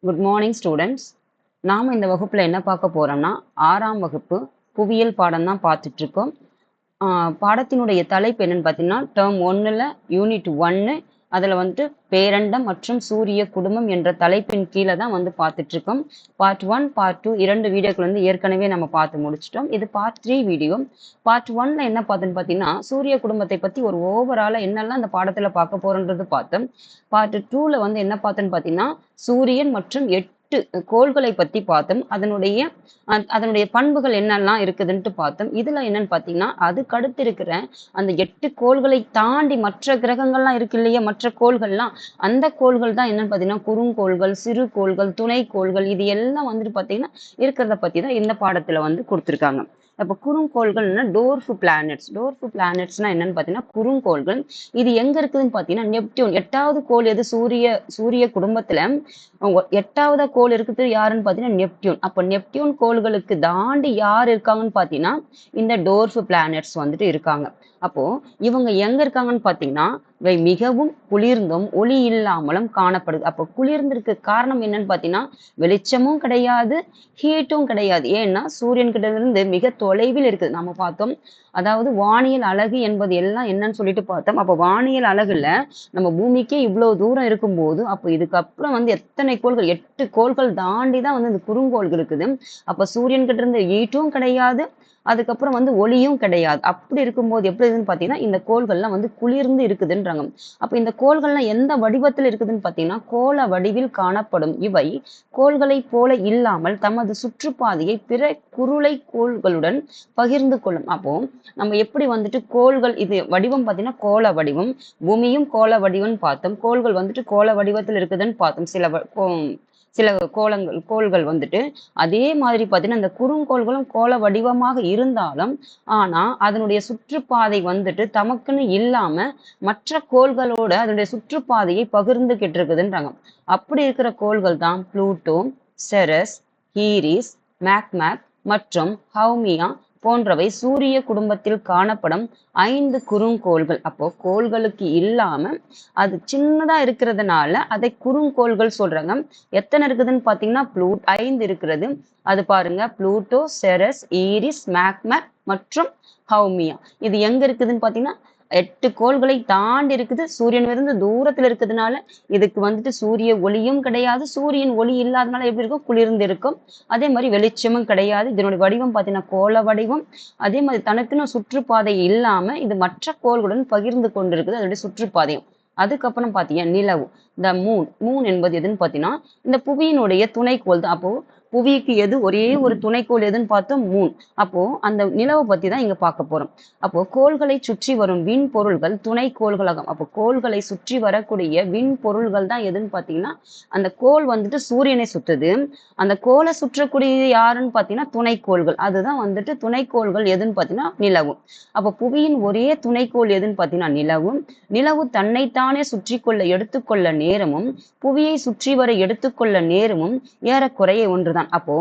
Good morning students. நாம் இந்த வகுப்பில் என்ன பார்க்க போகிறோம்னா 6ஆம் வகுப்பு புவியியல் பாடம் தான் பார்த்துட்ருக்கோம். பாடத்தினுடைய தலைப்பு என்னென்னு பார்த்தீங்கன்னா டேர்ம் 1ல் யூனிட் 1 அதில் வந்துட்டு பேரண்டம் மற்றும் சூரிய குடும்பம் என்ற தலைப்பின் கீழே தான் வந்து பார்த்துட்ருக்கோம். பார்ட் 1 பார்ட் 2 2 வீடியோக்கள் வந்து ஏற்கனவே நம்ம பார்த்து முடிச்சிட்டோம். இது பார்ட் 3 வீடியோ. பார்ட் 1ல் என்ன பார்த்தோன்னு பார்த்தீங்கன்னா சூரிய குடும்பத்தை பற்றி ஒரு ஓவராலாக என்னெல்லாம் அந்த பாடத்தில் பார்க்க போகிறோன்றது பார்த்தோம். பார்ட் 2ல் வந்து என்ன பார்த்தோன்னு பார்த்தீங்கன்னா சூரியன் மற்றும் 8 கோள்களை பத்தி பார்த்தோம். அதனுடைய பண்புகள் என்னெல்லாம் இருக்குதுன்ட்டு பார்த்தோம். இதுல என்னன்னு பார்த்தீங்கன்னா அதுக்கு அடுத்து இருக்கிற அந்த 8 கோள்களை தாண்டி மற்ற கிரகங்கள்லாம் இருக்கு இல்லையா, மற்ற கோள்கள்லாம், அந்த கோள்கள் தான் என்னன்னு பார்த்தீங்கன்னா குறுங்கோள்கள், சிறு கோள்கள், துணை கோள்கள், இது எல்லாம் வந்துட்டு பார்த்தீங்கன்னா இருக்கிறத பத்தி தான் இந்த பாடத்துல வந்து கொடுத்துருக்காங்க. அப்போ குறுங்கோள்கள்னா டோர்ஃப் பிளானட்ஸ்னா என்னன்னு பார்த்தீங்கன்னா குறுங்கோள்கள். இது எங்க இருக்குதுன்னு பார்த்தீங்கன்னா நெப்டியூன் 8வது கோள் எது, சூரிய குடும்பத்துல 8வது கோள் இருக்குது யாருன்னு பார்த்தீங்கன்னா நெப்டியூன். அப்போ நெப்டியூன் கோள்களுக்கு தாண்டி யார் இருக்காங்கன்னு பார்த்தீங்கன்னா இந்த டோர்ஃப் பிளானட்ஸ் வந்துட்டு இருக்காங்க. அப்போ இவங்க எங்க இருக்காங்கன்னு பார்த்தீங்கன்னா இவை மிகவும் குளிர்ந்தும் ஒளி இல்லாமலும் காணப்படுது. அப்போ குளிர்ந்திருக்கு காரணம் என்னன்னு பார்த்தீங்கன்னா வெளிச்சமும் கிடையாது, ஹீட்டும் கிடையாது. ஏன்னா சூரியன் கிட்ட இருந்து மிக தொலைவில் இருக்குது. நம்ம பார்த்தோம். அதாவது வானியல் அலகு என்பது எல்லாம் என்னன்னு சொல்லிட்டு பார்த்தோம். அப்போ வானியல் அலகுல நம்ம பூமிக்கே இவ்வளவு தூரம் இருக்கும்போது அப்போ இதுக்கப்புறம் வந்து எத்தனை கோள்கள், 8 கோள்கள் தாண்டி தான் வந்து இந்த குறுங்கோள்கள் இருக்குது. அப்போ சூரியன் கிட்ட இருந்து ஹீட்டும் கிடையாது, அதுக்கப்புறம் வந்து ஒளியும் கிடையாது. அப்படி இருக்கும்போது எப்படி இருக்குதுன்னு பார்த்தீங்கன்னா இந்த கோள்கள்லாம் வந்து குளிர்ந்து இருக்குதுன்றாங்க. அப்போ இந்த கோள்கள்லாம் எந்த வடிவத்தில் இருக்குதுன்னு பார்த்தீங்கன்னா கோள வடிவில் காணப்படும். இவை கோள்களை போல இல்லாமல் தமது சுற்றுப்பாதையை பிற குருளை கோள்களுடன் பகிர்ந்து கொள்ளும். அப்போ நம்ம எப்படி வந்துட்டு கோள்கள், இது வடிவம் பார்த்தீங்கன்னா கோள வடிவம், பூமியும் கோள வடிவம்னு பார்த்தோம். கோள்கள் வந்துட்டு கோள வடிவத்தில் இருக்குதுன்னு பார்த்தோம். சில கோள்கள் வந்துட்டு அதே மாதிரி பார்த்தீங்கன்னா இந்த குறுங்கோள்களும் கோள வடிவமாக இருந்தாலும் ஆனா அதனுடைய சுற்றுப்பாதை வந்துட்டு தமக்குன்னு இல்லாம மற்ற கோள்களோட அதனுடைய சுற்றுப்பாதையை பகிர்ந்துகிட்டு இருக்குதுன்றாங்க. அப்படி இருக்கிற கோள்கள் தான் புளூட்டோ, செரஸ், ஈரிஸ், மேக்மேக் மற்றும் ஹவுமியா போன்றவை சூரிய குடும்பத்தில் காணப்படும் 5 குறுங்கோள்கள். அப்போ கோள்களுக்கு இல்லாம அது சின்னதா இருக்கிறதுனால அதை குறுங்கோள்கள் சொல்றாங்க. எத்தனை இருக்குதுன்னு பாத்தீங்கன்னா 5 இருக்கிறது. அது பாருங்க, புளூட்டோ, செரஸ், ஈரிஸ், மேக்மேக் மற்றும் ஹவுமியா. இது எங்க இருக்குதுன்னு பாத்தீங்கன்னா 8 கோள்களை தாண்டி இருக்குது. சூரியன் இருந்து தூரத்துல இருக்கிறதுனால இதுக்கு வந்துட்டு சூரிய ஒளியும் கிடையாது, சூரியன் ஒளி இல்லாதனால எப்படி இருக்கும், குளிர்ந்து இருக்கும். அதே மாதிரி வெளிச்சமும் கிடையாது. இதனுடைய வடிவம் பார்த்தீங்கன்னா கோள வடிவம். அதே மாதிரி தனக்குன்னு சுற்றுப்பாதை இல்லாம இது மற்ற கோள்களுடன் பகிர்ந்து கொண்டிருக்குது அதனுடைய சுற்றுப்பாதையும். அதுக்கப்புறம் பார்த்தீங்கன்னா நிலவு, இந்த மூன் என்பது எதுன்னு பார்த்தீங்கன்னா இந்த புவியினுடைய துணைக்கோள் தான். அப்போ புவிக்கு எது ஒரே ஒரு துணைக்கோள் எதுன்னு பார்த்தோம், மூன். அப்போ அந்த நிலவை பத்தி தான் இங்க பார்க்க போறோம். அப்போ கோள்களை சுற்றி வரும் விண் பொருள்கள் துணை கோள்களாகும். அப்போ கோள்களை சுற்றி வரக்கூடிய விண் பொருள்கள் தான் எதுன்னு பார்த்தீங்கன்னா அந்த கோள் வந்துட்டு சூரியனை சுத்துது. அந்த கோளை சுற்றக்கூடியது யாருன்னு பார்த்தீங்கன்னா துணைக்கோள்கள். அதுதான் வந்துட்டு துணைக்கோள்கள் எதுன்னு பார்த்தீங்கன்னா நிலவு. அப்போ புவியின் ஒரே துணைக்கோள் எதுன்னு பார்த்தீங்கன்னா நிலவு தன்னைத்தானே சுற்றி கொள்ள எடுத்துக்கொள்ள நேரமும் புவியை சுற்றி வர எடுத்துக்கொள்ள நேரமும் ஏறக்குறைய ஒன்றுதான். அப்போ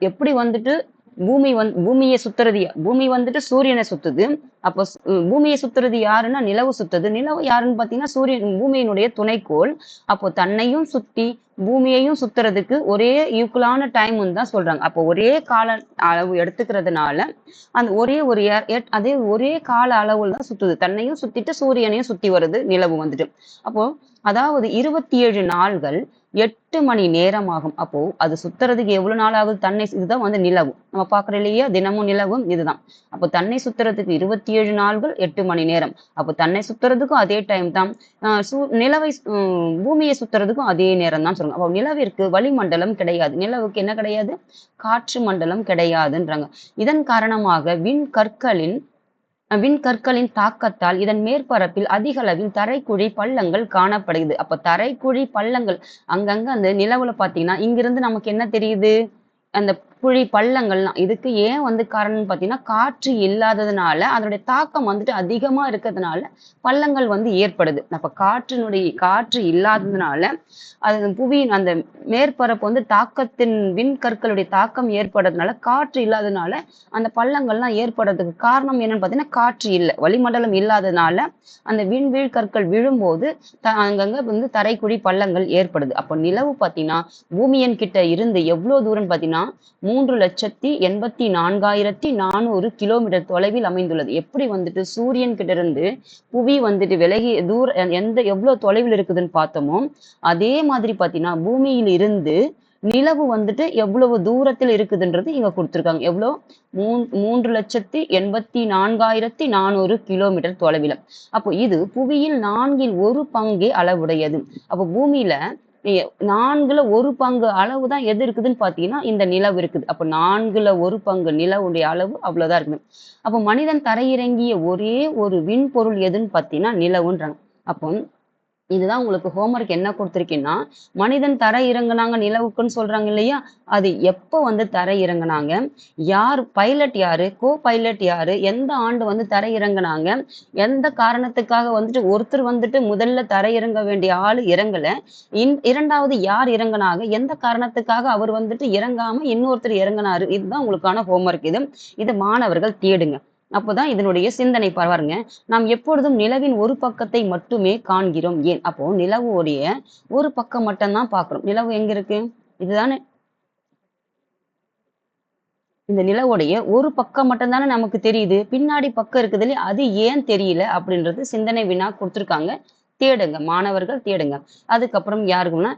எப்படி வந்துட்டு பூமி வந்துட்டு சூரியனை சுத்துது. அப்போ பூமியை சுத்துறது யாருன்னா நிலவு சுத்துது. நிலவு யாருன்னு பாத்தீங்கன்னா பூமியினுடைய துணைக்கோள். அப்போ தன்னையும் சுத்தி பூமியையும் சுத்துறதுக்கு ஒரே ஈக்குவலான டைம் தான் சொல்றாங்க. அப்போ ஒரே கால அளவு எடுத்துக்கிறதுனால அந்த ஒரே கால அளவுல தான் சுத்துது. தன்னையும் சுத்திட்டு சூரியனையும் சுத்தி வருது நிலவு வந்துட்டு. அப்போ அதாவது 27 நாள்கள் 8 மணி நேரம் ஆகும். அப்போ அது சுத்துறதுக்கு எவ்வளவு நாள் ஆகுது, இதுதான் வந்து நிலவு. நம்ம பாக்குறோம் இல்லையா, தினமும் நிலவும் இதுதான். அப்போ தன்னை சுத்துறதுக்கு 27 நாள்கள் 8 மணி நேரம். அப்போ தன்னை சுத்துறதுக்கும் அதே டைம் தான், பூமியை சுத்துறதுக்கும் அதே நேரம் தான் சொல்லுங்க. அப்போ நிலவிற்கு வளிமண்டலம் கிடையாது, நிலவுக்கு என்ன கிடையாது, காற்று மண்டலம் கிடையாதுன்றாங்க. இதன் காரணமாக விண்கற்களின் தாக்கத்தால் இதன் மேற்பரப்பில் அதிக அளவில் தரைக்குழி பள்ளங்கள் காணப்படுகிறது. அப்ப தரைக்குழி பள்ளங்கள் அங்கங்க அந்த நிலவுல பாத்தீங்கன்னா இங்கிருந்து நமக்கு என்ன தெரியுது, அந்த குழி பள்ளங்கள்லாம் இதுக்கு ஏன் வந்து காரணம்னு பார்த்தீங்கன்னா, காற்று இல்லாததுனால அதனுடைய தாக்கம் வந்துட்டு அதிகமா இருக்கிறதுனால பள்ளங்கள் வந்து ஏற்படுது. அப்ப காற்று இல்லாததுனால அது புவியின் அந்த மேற்பரப்பு வந்து விண்கற்களுடைய தாக்கம் ஏற்படுறதுனால, காற்று இல்லாததுனால அந்த பள்ளங்கள்லாம் ஏற்படுறதுக்கு காரணம் என்னன்னு பார்த்தீங்கன்னா, காற்று இல்ல. வளிமண்டலம் இல்லாததுனால அந்த விண்வீழ் கற்கள் விழும்போது அங்கங்க வந்து தரைக்குழி பள்ளங்கள் ஏற்படுது. அப்போ நிலவு பார்த்தீங்கன்னா, பூமியின் கிட்ட இருந்து எவ்வளோ தூரம்னு பார்த்தீங்கன்னா, 3,84,400 கிலோமீட்டர் தொலைவில் அமைந்துள்ளது. எப்படி வந்துட்டு சூரியன் கிட்ட இருந்து புவி வந்துட்டு விலகி எவ்வளோ தொலைவில் இருக்குதுன்னு பார்த்தோமோ, அதே மாதிரி பார்த்தீங்கன்னா, பூமியில் இருந்து நிலவு வந்துட்டு எவ்வளவு தூரத்தில் இருக்குதுன்றது இங்க குடுத்திருக்காங்க. எவ்வளோ? 3,84,400 கிலோமீட்டர் தொலைவில. அப்போ இது புவியில் 4ல் 1 பங்கே அளவுடையது. அப்போ பூமியில 4ல 1 பங்கு அளவு தான் எது இருக்குதுன்னு பார்த்தீங்கன்னா, இந்த நிலவு இருக்குது. அப்போ 4ல 1 பங்கு நிலவுடைய அளவு அவ்வளோதான் இருக்குது. அப்போ மனிதன் தரையிறங்கிய ஒரே ஒரு விண்பொருள் எதுன்னு பார்த்தீங்கன்னா, நிலவுன்றாங்க. அப்போ இதுதான் உங்களுக்கு ஹோம்வொர்க் என்ன குடுத்திருக்கேன்னா, மனிதன் தரை இறங்குனாங்க நிலவுக்குன்னு சொல்றாங்க இல்லையா? அது எப்போ வந்து தரை இறங்குனாங்க? பைலட் யாரு? பைலட் யாரு? எந்த ஆண்டு வந்து தரை இறங்குனாங்க? எந்த காரணத்துக்காக வந்துட்டு ஒருத்தர் வந்துட்டு முதல்ல தரை இறங்க வேண்டிய ஆளு இறங்கல. 2வது யார் இறங்குனாங்க? எந்த காரணத்துக்காக அவர் வந்துட்டு இறங்காம இன்னொருத்தர் இறங்குனாரு? இதுதான் உங்களுக்கான ஹோம்வொர்க் இது. இத மாணவர்கள் தேடுங்க. அப்போதான் இதனுடைய சிந்தனை பாருங்க. நாம் எப்பொழுதும் நிலவின் ஒரு பக்கத்தை மட்டுமே காண்கிறோம். ஏன்? அப்போ நிலவுடைய ஒரு பக்கம் மட்டும் தான் பார்க்கிறோம். நிலவு எங்க இருக்கு? இதுதானே இந்த நிலவுடைய ஒரு பக்கம் மட்டும் தானே நமக்கு தெரியுது. பின்னாடி பக்கம் இருக்குது இல்லையா? அது ஏன் தெரியல? அப்படின்றது சிந்தனை வினா குடுத்துருக்காங்க. தேடுங்க. மாணவர்கள் தேடுங்க. அதுக்கப்புறம் யாருக்குன்னா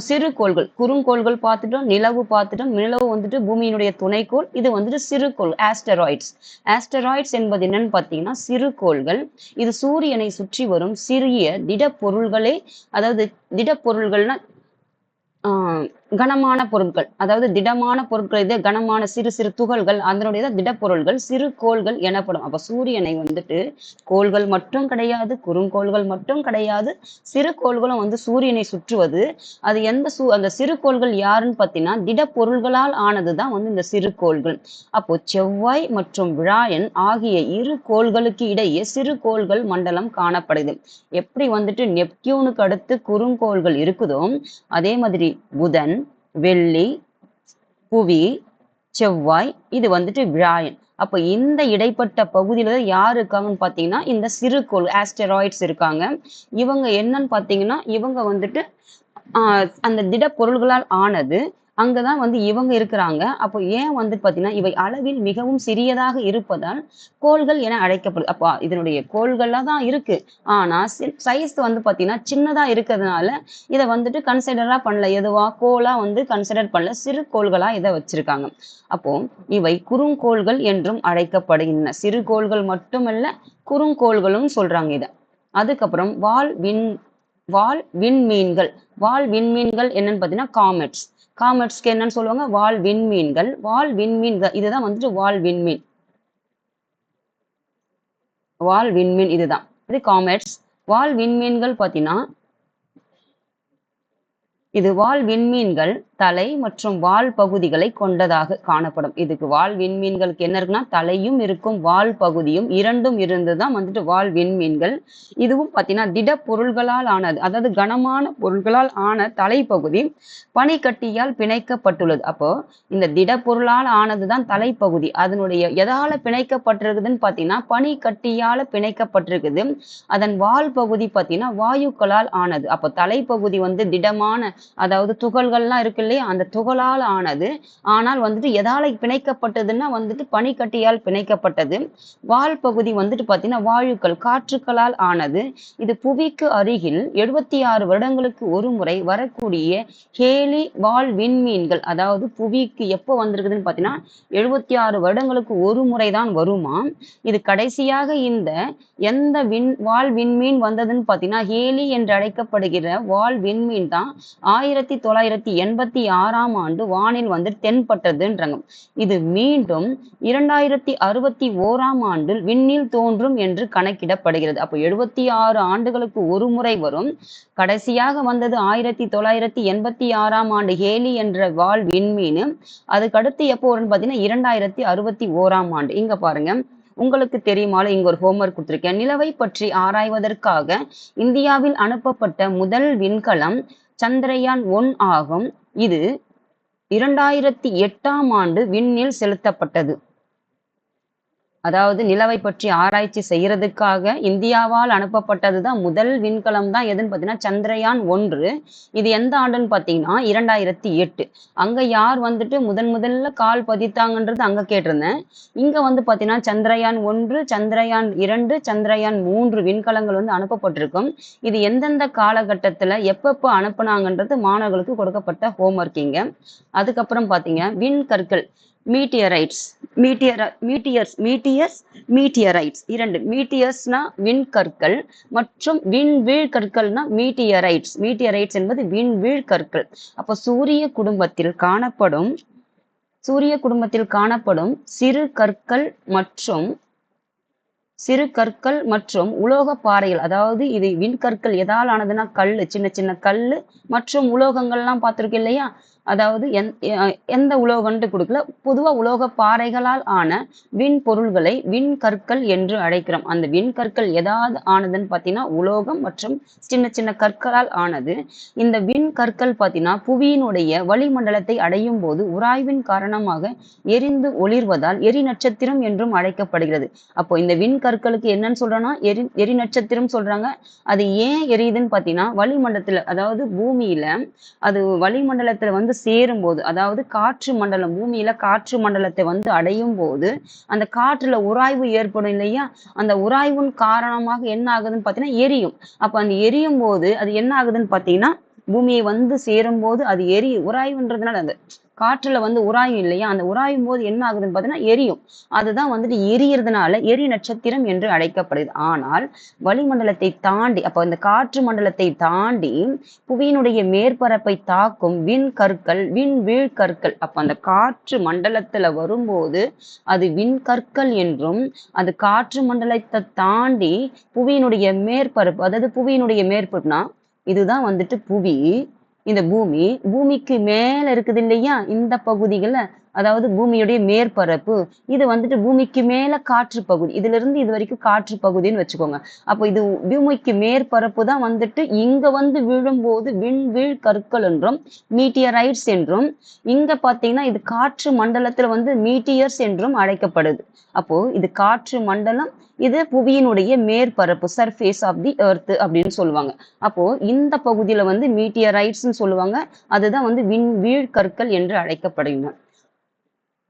சிறு கோள்கள், குறுங்கோள்கள் பார்த்துட்டோம், நிலவு பார்த்துட்டோம். நிலவு வந்துட்டு பூமியினுடைய துணைக்கோள். இது வந்துட்டு சிறுகோள் ஆஸ்டராய்ட்ஸ். ஆஸ்டராய்ட்ஸ் என்பது என்னன்னு பார்த்தீங்கன்னா, சிறுகோள்கள். இது சூரியனை சுற்றி வரும் சிறிய திடப்பொருள்களே, அதாவது திடப்பொருள்கள்னா கனமான பொருட்கள். அதாவது திடமான பொருட்கள் இது கனமான சிறு சிறு துகள்கள் அதனுடைய திடப்பொருள்கள் சிறு கோள்கள் எனப்படும். அப்ப சூரியனை வந்துட்டு கோள்கள் மட்டும் கிடையாது, குறுங்கோள்கள் மட்டும் கிடையாது, சிறு கோள்களும் வந்து சூரியனை சுற்றுவது. அது அந்த சிறு கோள்கள் யாருன்னு பார்த்தீங்கன்னா, திடப்பொருள்களால் ஆனதுதான் வந்து இந்த சிறு கோள்கள். அப்போ செவ்வாய் மற்றும் வியாழன் ஆகிய இரு கோள்களுக்கு இடையே சிறு கோள்கள் மண்டலம் காணப்படுது. எப்படி வந்துட்டு நெப்டியூனுக்கு அடுத்து குறுங்கோள்கள் இருக்குதோ, அதே மாதிரி புதன், வெள்ளி, புவி, செவ்வாய், இது வந்துட்டு வியாழன். அப்ப இந்த இடைப்பட்ட பகுதியில யார் இருக்காங்கன்னு பார்த்தீங்கன்னா, இந்த சிறுகோள் ஆஸ்டராய்ட்ஸ் இருக்காங்க. இவங்க என்னன்னு பார்த்தீங்கன்னா, இவங்க வந்துட்டு அந்த திடப்பொருள்களால் ஆனது. அங்கதான் வந்து இவங்க இருக்கிறாங்க. அப்போ ஏன் வந்து பார்த்தீங்கன்னா, இவை அளவில் மிகவும் சிறியதாக இருப்பதால் கோள்கள் என அழைக்கப்படுது. அப்போ இதனுடைய கோள்களா தான் இருக்கு. ஆனா சைஸ் வந்து பார்த்தீங்கன்னா, சின்னதா இருக்கிறதுனால இத வந்துட்டு கன்சிடரா பண்ணல. எதுவா? கோளா வந்து கன்சிடர் பண்ணல. சிறு கோள்களா இத வச்சிருக்காங்க. அப்போ இவை குறுங்கோள்கள் என்றும் அழைக்கப்படுகின்றன. சிறு கோள்கள் மட்டுமல்ல, குறுங்கோள்களும் சொல்றாங்க இத. அதுக்கப்புறம் வால் விண்மீன்கள். வால் விண்மீன்கள் என்னன்னு பார்த்தீங்கன்னா, காமெட்ஸ். காமெட்ஸ்க்கு என்னன்னு சொல்லுவாங்க? வால் விண்மீன்கள். வால் விண்மீன்கள் இதுதான் வந்துட்டு வால் விண்மீன். வால் விண்மீன் இதுதான். இது காமெட்ஸ். வால் விண்மீன்கள் பார்த்தீங்கன்னா, இது வால் விண்மீன்கள் தலை மற்றும் வால் பகுதிகளை கொண்டதாக காணப்படும். இதுக்கு வால் விண்மீன்களுக்கு என்ன இருக்குன்னா, தலையும் இருக்கும், வால் பகுதியும் இரண்டும் இருந்துதான் வந்துட்டு வால் விண்மீன்கள். இதுவும் பார்த்தீங்கன்னா திடப்பொருள்களால் ஆனது. அதாவது கனமான பொருள்களால் ஆன தலைப்பகுதி பனிக்கட்டியால் பிணைக்கப்பட்டுள்ளது. அப்போ இந்த திடப்பொருளால் ஆனதுதான் தலைப்பகுதி. அதனுடைய எதால பிணைக்கப்பட்டிருக்குதுன்னு பார்த்தீங்கன்னா, பனிக்கட்டியால பிணைக்கப்பட்டிருக்குது. அதன் வால் பகுதி பார்த்தீங்கன்னா வாயுக்களால் ஆனது. அப்போ தலைப்பகுதி வந்து திடமான, அதாவது துகள்கள்லாம் இருக்கு இல்லையா, அந்த துகளால் ஆனது. ஆனால் வந்துட்டு எதால பிணைக்கப்பட்டதுன்னா வந்துட்டு பனிக்கட்டியால் பிணைக்கப்பட்டது. வால் பகுதி வந்துட்டு பார்த்தீங்கன்னா வாயுக்கள் காற்றுக்களால் ஆனது. இது புவிக்கு அருகில் 76 வருடங்களுக்கு ஒரு முறை வரக்கூடிய ஹேலி வால் விண்மீன்கள். அதாவது புவிக்கு எப்போ வந்திருக்குதுன்னு பார்த்தீங்கன்னா, 76 வருடங்களுக்கு ஒரு முறை தான் வருமாம். இது கடைசியாக எந்த வால் விண்மீன் வந்ததுன்னு பார்த்தீங்கன்னா, ஹேலி என்று அழைக்கப்படுகிற வால் விண்மீன் தான் 1987 2066ஆம் ஆண்டு வானில் வந்து தென்பட்டதுன்றாங்க. இது மீண்டும் 2061ஆம் ஆண்டில் விண்ணில் தோன்றும் என்று கணக்கிடப்படுகிறது. அப்போ 76 ஆண்டுகளுக்கு ஒரு முறை வரும். கடைசியாக வந்தது 1986ஆம் ஆண்டு ஹேலி என்ற வால் விண்மீன். அதுக்கடுத்து எப்போ வரும்னு பார்த்தீங்கன்னா 2061ஆம் ஆண்டு. இங்க பாருங்க, உங்களுக்கு தெரியுமால இங்க ஒரு ஹோம்ஒர்க் கொடுத்திருக்கேன். நிலவை பற்றி ஆராய்வதற்காக இந்தியாவில் அனுப்பப்பட்ட முதல் விண்கலம் சந்திரயான் 1 ஆகும். இது 2008ஆம் ஆண்டு விண்ணில் செலுத்தப்பட்டது. அதாவது நிலவை பற்றி ஆராய்ச்சி செய்யறதுக்காக இந்தியாவால் அனுப்பப்பட்டதுதான் முதல் விண்கலம் தான் எதுன்னு பார்த்தீங்கன்னா சந்திரயான் 1. இது எந்த ஆண்டுன்னு பார்த்தீங்கன்னா 2008. அங்க யார் வந்துட்டு முதல்ல கால் பதித்தாங்கன்றது அங்க கேட்டிருந்தேன். இங்க வந்து பார்த்தீங்கன்னா சந்திரயான் 1, சந்திரயான் 2, சந்திரயான் 3 விண்கலங்கள் வந்து அனுப்பப்பட்டிருக்கும். இது எந்தெந்த காலகட்டத்துல எப்பப்போ அனுப்புனாங்கன்றது மாணவர்களுக்கு கொடுக்கப்பட்ட ஹோம்ஒர்க் இங்க. அதுக்கப்புறம் பார்த்தீங்க விண்கற்கள் மீட்டியரைட்ஸ், மீட்டியரைட்ஸ் இரண்டு. மீட்டியர்ஸ்னா விண்கற்கள் மற்றும் விண்வீழ் கற்கள்னா மீட்டியரைட்ஸ். மீட்டியரைட்ஸ் என்பது விண்வீழ் கற்கள். அப்போ சூரிய குடும்பத்தில் காணப்படும் சிறு கற்கள் மற்றும் உலோக பாறைகள். அதாவது இது விண்கற்கள் எதால் ஆனதுன்னா கல்லு, சின்ன சின்ன கல்லு மற்றும் உலோகங்கள்லாம் பார்த்துருக்கு இல்லையா. அதாவது எந்த உலோகம்னு கொடுக்கல, பொதுவா உலோக பாறைகளால் ஆன விண் பொருள்களை விண்கற்கள் என்று அழைக்கிறோம். அந்த விண்கற்கள் எதாவது ஆனதுன்னு பார்த்தீங்கன்னா உலோகம் மற்றும் சின்ன சின்ன கற்களால் ஆனது. இந்த விண்கற்கள் பார்த்தீங்கன்னா புவியினுடைய வளிமண்டலத்தை அடையும் போது உராய்வின் காரணமாக எரிந்து ஒளிர்வதால் எரி நட்சத்திரம் என்றும் அழைக்கப்படுகிறது. அப்போ இந்த விண்கற்களுக்கு என்னன்னு சொல்றோம்னா எரி நட்சத்திரம் சொல்றாங்க. அது ஏன் எரியுதுன்னு பார்த்தீங்கன்னா வளிமண்டலத்துல, அதாவது பூமியில அது வளிமண்டலத்துல வந்து சேரும் போது, அதாவது காற்று மண்டலம், பூமியில காற்று மண்டலத்தை வந்து அடையும் போது அந்த காற்றுல உராய்வு ஏற்படும் இல்லையா. அந்த உராய்வின் காரணமாக என்ன ஆகுதுன்னு பார்த்தீங்கன்னா எரியும். அப்ப அந்த எரியும் போது அது என்ன ஆகுதுன்னு பார்த்தீங்கன்னா பூமியை வந்து சேரும் போது அது உராய்வுன்றதுனால அந்த காற்றுல வந்து உராயும் இல்லையா. அந்த உராயும் போது என்ன ஆகுதுன்னு பார்த்தீங்கன்னா எரியும். அதுதான் வந்துட்டு எரியறதுனால எரி நட்சத்திரம் என்று அழைக்கப்படுது. ஆனால் வளிமண்டலத்தை தாண்டி, அப்ப இந்த காற்று மண்டலத்தை தாண்டி புவியினுடைய மேற்பரப்பை தாக்கும் விண்கற்கள் விண்வீழ் கற்கள். அப்ப அந்த காற்று மண்டலத்துல வரும்போது அது விண்கற்கள் என்றும், அது காற்று மண்டலத்தை தாண்டி புவியினுடைய மேற்பரப்பு, அதாவது புவியினுடைய மேற்பரப்புனா இதுதான் வந்துட்டு புவி. இந்த பூமிக்கு மேல இருக்குது இல்லையா இந்த பகுதிகள்ல, அதாவது பூமியுடைய மேற்பரப்பு. இது வந்துட்டு பூமிக்கு மேல காற்று பகுதி. இதுல இருந்து இது வரைக்கும் காற்று பகுதின்னு வச்சுக்கோங்க. அப்போ இது பூமிக்கு மேற்பரப்பு தான் வந்துட்டு இங்க வந்து விழும்போது விண்வீழ் கற்கள் என்றும் மீட்டியரைட்ஸ் என்றும், இங்க பாத்தீங்கன்னா இது காற்று மண்டலத்துல வந்து மீட்டியர்ஸ் என்றும் அழைக்கப்படுது. அப்போ இது காற்று மண்டலம், இது புவியினுடைய மேற்பரப்பு, சர்ஃபேஸ் ஆஃப் தி எர்த் அப்படின்னு சொல்லுவாங்க. அப்போ இந்த பகுதியில வந்து மீட்டியரைட்ஸ்ன்னு சொல்லுவாங்க. அதுதான் வந்து விண்வீழ் கற்கள் என்று அழைக்கப்படுகின்றன.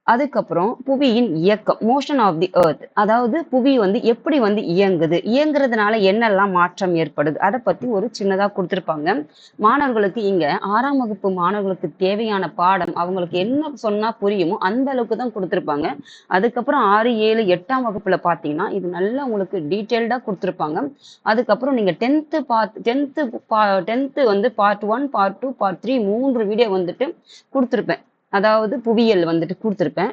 அதுக்கப்புறம் புவியின் இயக்கம், மோஷன் ஆஃப் தி எர்த், அதாவது புவி வந்து எப்படி வந்து இயங்குறதுனால என்னெல்லாம் மாற்றம் ஏற்படுது அதை பத்தி ஒரு சின்னதா கொடுத்துருப்பாங்க மாணவர்களுக்கு. இங்க 6ஆம் வகுப்பு மாணவர்களுக்கு தேவையான பாடம் அவங்களுக்கு என்ன சொன்னா புரியுமோ அந்த அளவுக்கு தான் கொடுத்துருப்பாங்க. அதுக்கப்புறம் 6, 7, 8ஆம் வகுப்புல பாத்தீங்கன்னா இது நல்லா உங்களுக்கு டீட்டெயில்டா கொடுத்துருப்பாங்க. அதுக்கப்புறம் நீங்க 10th வந்து பார்ட் 1, பார்ட் 2, பார்ட் 3 3 வீடியோ வந்துட்டு கொடுத்துருப்பேன். அதாவது புவியியல் வந்துட்டு கொடுத்துருப்பேன்.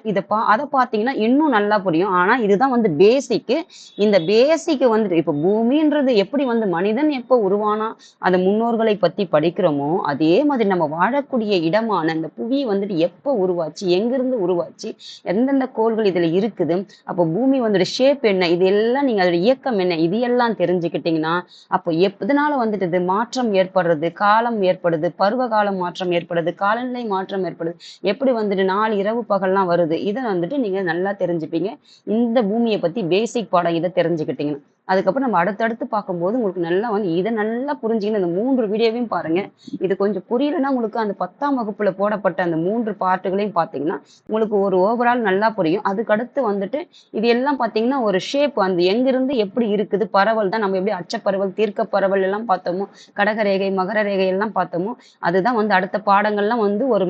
அதை பார்த்தீங்கன்னா இன்னும் நல்லா புரியும். ஆனா இதுதான் வந்து பேசிக். இந்த பேசிக் வந்துட்டு இப்போ பூமின்றது எப்படி வந்து மனிதன் எப்போ உருவானா அந்த முன்னோர்களை பத்தி படிக்கிறோமோ அதே மாதிரி நம்ம வாழக்கூடிய இடமான இந்த புவி வந்துட்டு எப்போ உருவாச்சு, எங்கிருந்து உருவாச்சு, எந்தெந்த கோள்கள் இதுல இருக்குது, அப்போ பூமி வந்துட்டு ஷேப் என்ன, இது எல்லாம் நீங்க அதோட இயக்கம் என்ன, இது எல்லாம் தெரிஞ்சுக்கிட்டீங்கன்னா அப்போ எதனால வந்துட்டு இது மாற்றம் ஏற்படுறது, காலம் ஏற்படுது, பருவ காலம் மாற்றம் ஏற்படுது, காலநிலை மாற்றம் ஏற்படுது, எப்படி வந்துட்டு நாள் இரவு பகல்லாம் வருது, இதை வந்துட்டு நீங்க நல்லா தெரிஞ்சுப்பீங்க. இந்த பூமியை பத்தி பேசிக் பாடம் இதை தெரிஞ்சுக்கிட்டீங்கன்னா அதுக்கப்புறம் நம்ம அடுத்தடுத்து பார்க்கும்போது உங்களுக்கு நல்லா வந்து இதை நல்லா புரிஞ்சுக்கணும். இந்த 3 வீடியோவையும் பாருங்க. இது கொஞ்சம் புரியலன்னா உங்களுக்கு அந்த 10ஆம் வகுப்புல போடப்பட்ட அந்த 3 பாட்டுகளையும் பார்த்தீங்கன்னா உங்களுக்கு ஒரு ஓவரால் நல்லா புரியும். அதுக்கடுத்து வந்துட்டு இது எல்லாம் பார்த்தீங்கன்னா ஒரு ஷேப், அந்த எங்கிருந்து எப்படி இருக்குது பரவல் தான், நம்ம எப்படி அச்சப்பரவல், தீர்க்க பரவல் எல்லாம் பார்த்தோமோ, கடகரேகை, மகர ரேகை எல்லாம் பார்த்தோமோ அதுதான் வந்து அடுத்த பாடங்கள்லாம் வந்து ஒரு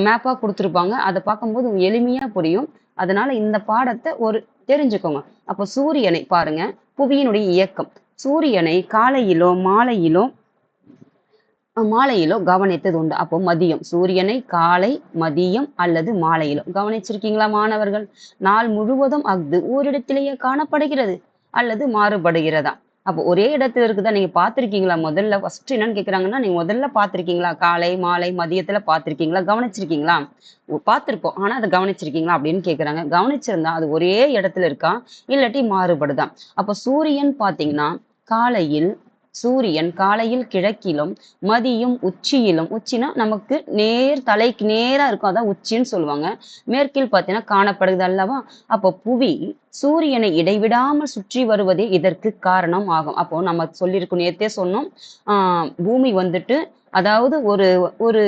மேப்பா கொடுத்துருப்பாங்க. அதை பார்க்கும்போது எளிமையா புரியும். அதனால இந்த பாடத்தை ஒரு தெரிஞ்சுக்கோங்க. அப்போ சூரியனை பாருங்க, புவியினுடைய இயக்கம். சூரியனை காலையிலோ மாலையிலோ மாலையிலோ கவனித்தது உண்டு. அப்போ மதியம் சூரியனை காலை, மதியம் அல்லது மாலையிலோ கவனிச்சிருக்கீங்களா மாணவர்கள்? நாள் முழுவதும் அஃது ஓரிடத்திலேயே காணப்படுகிறது அல்லது மாறுபடுகிறதா? அப்போ ஒரே இடத்துல இருக்குதா நீங்க பார்த்திருக்கீங்களா? முதல்ல ஃபர்ஸ்ட் என்னன்னு கேக்குறாங்கன்னா, நீங்க முதல்ல பார்த்திருக்கீங்களா? காலை, மாலை, மதியத்துல பார்த்திருக்கீங்களா? கவனிச்சிருக்கீங்களா? பார்த்திருப்போம். ஆனா அத கவனிச்சிருக்கீங்களா? அப்படின்னு கேக்குறாங்க. கவனிச்சிருந்தா அது ஒரே இடத்துல இருக்கா? இல்லாட்டி மாறுபடுதா? அப்ப சூரியன் பார்த்தீங்கன்னா, காலையில் சூரியன் காலையில் கிழக்கிலும், மதியம் உச்சியிலும், உச்சினா நமக்கு தலைக்கு நேரா இருக்கும். அதான் உச்சின்னு சொல்லுவாங்க. மேற்கில் பார்த்தீங்கன்னா காணப்படுது அல்லவா? அப்போ புவி சூரியனை இடைவிடாமல் சுற்றி வருவதே இதற்கு காரணம் ஆகும். அப்போ நம்ம சொல்லியிருக்கோம், நேத்தே சொன்னோம். பூமி வந்துட்டு அதாவது ஒரு ஒரு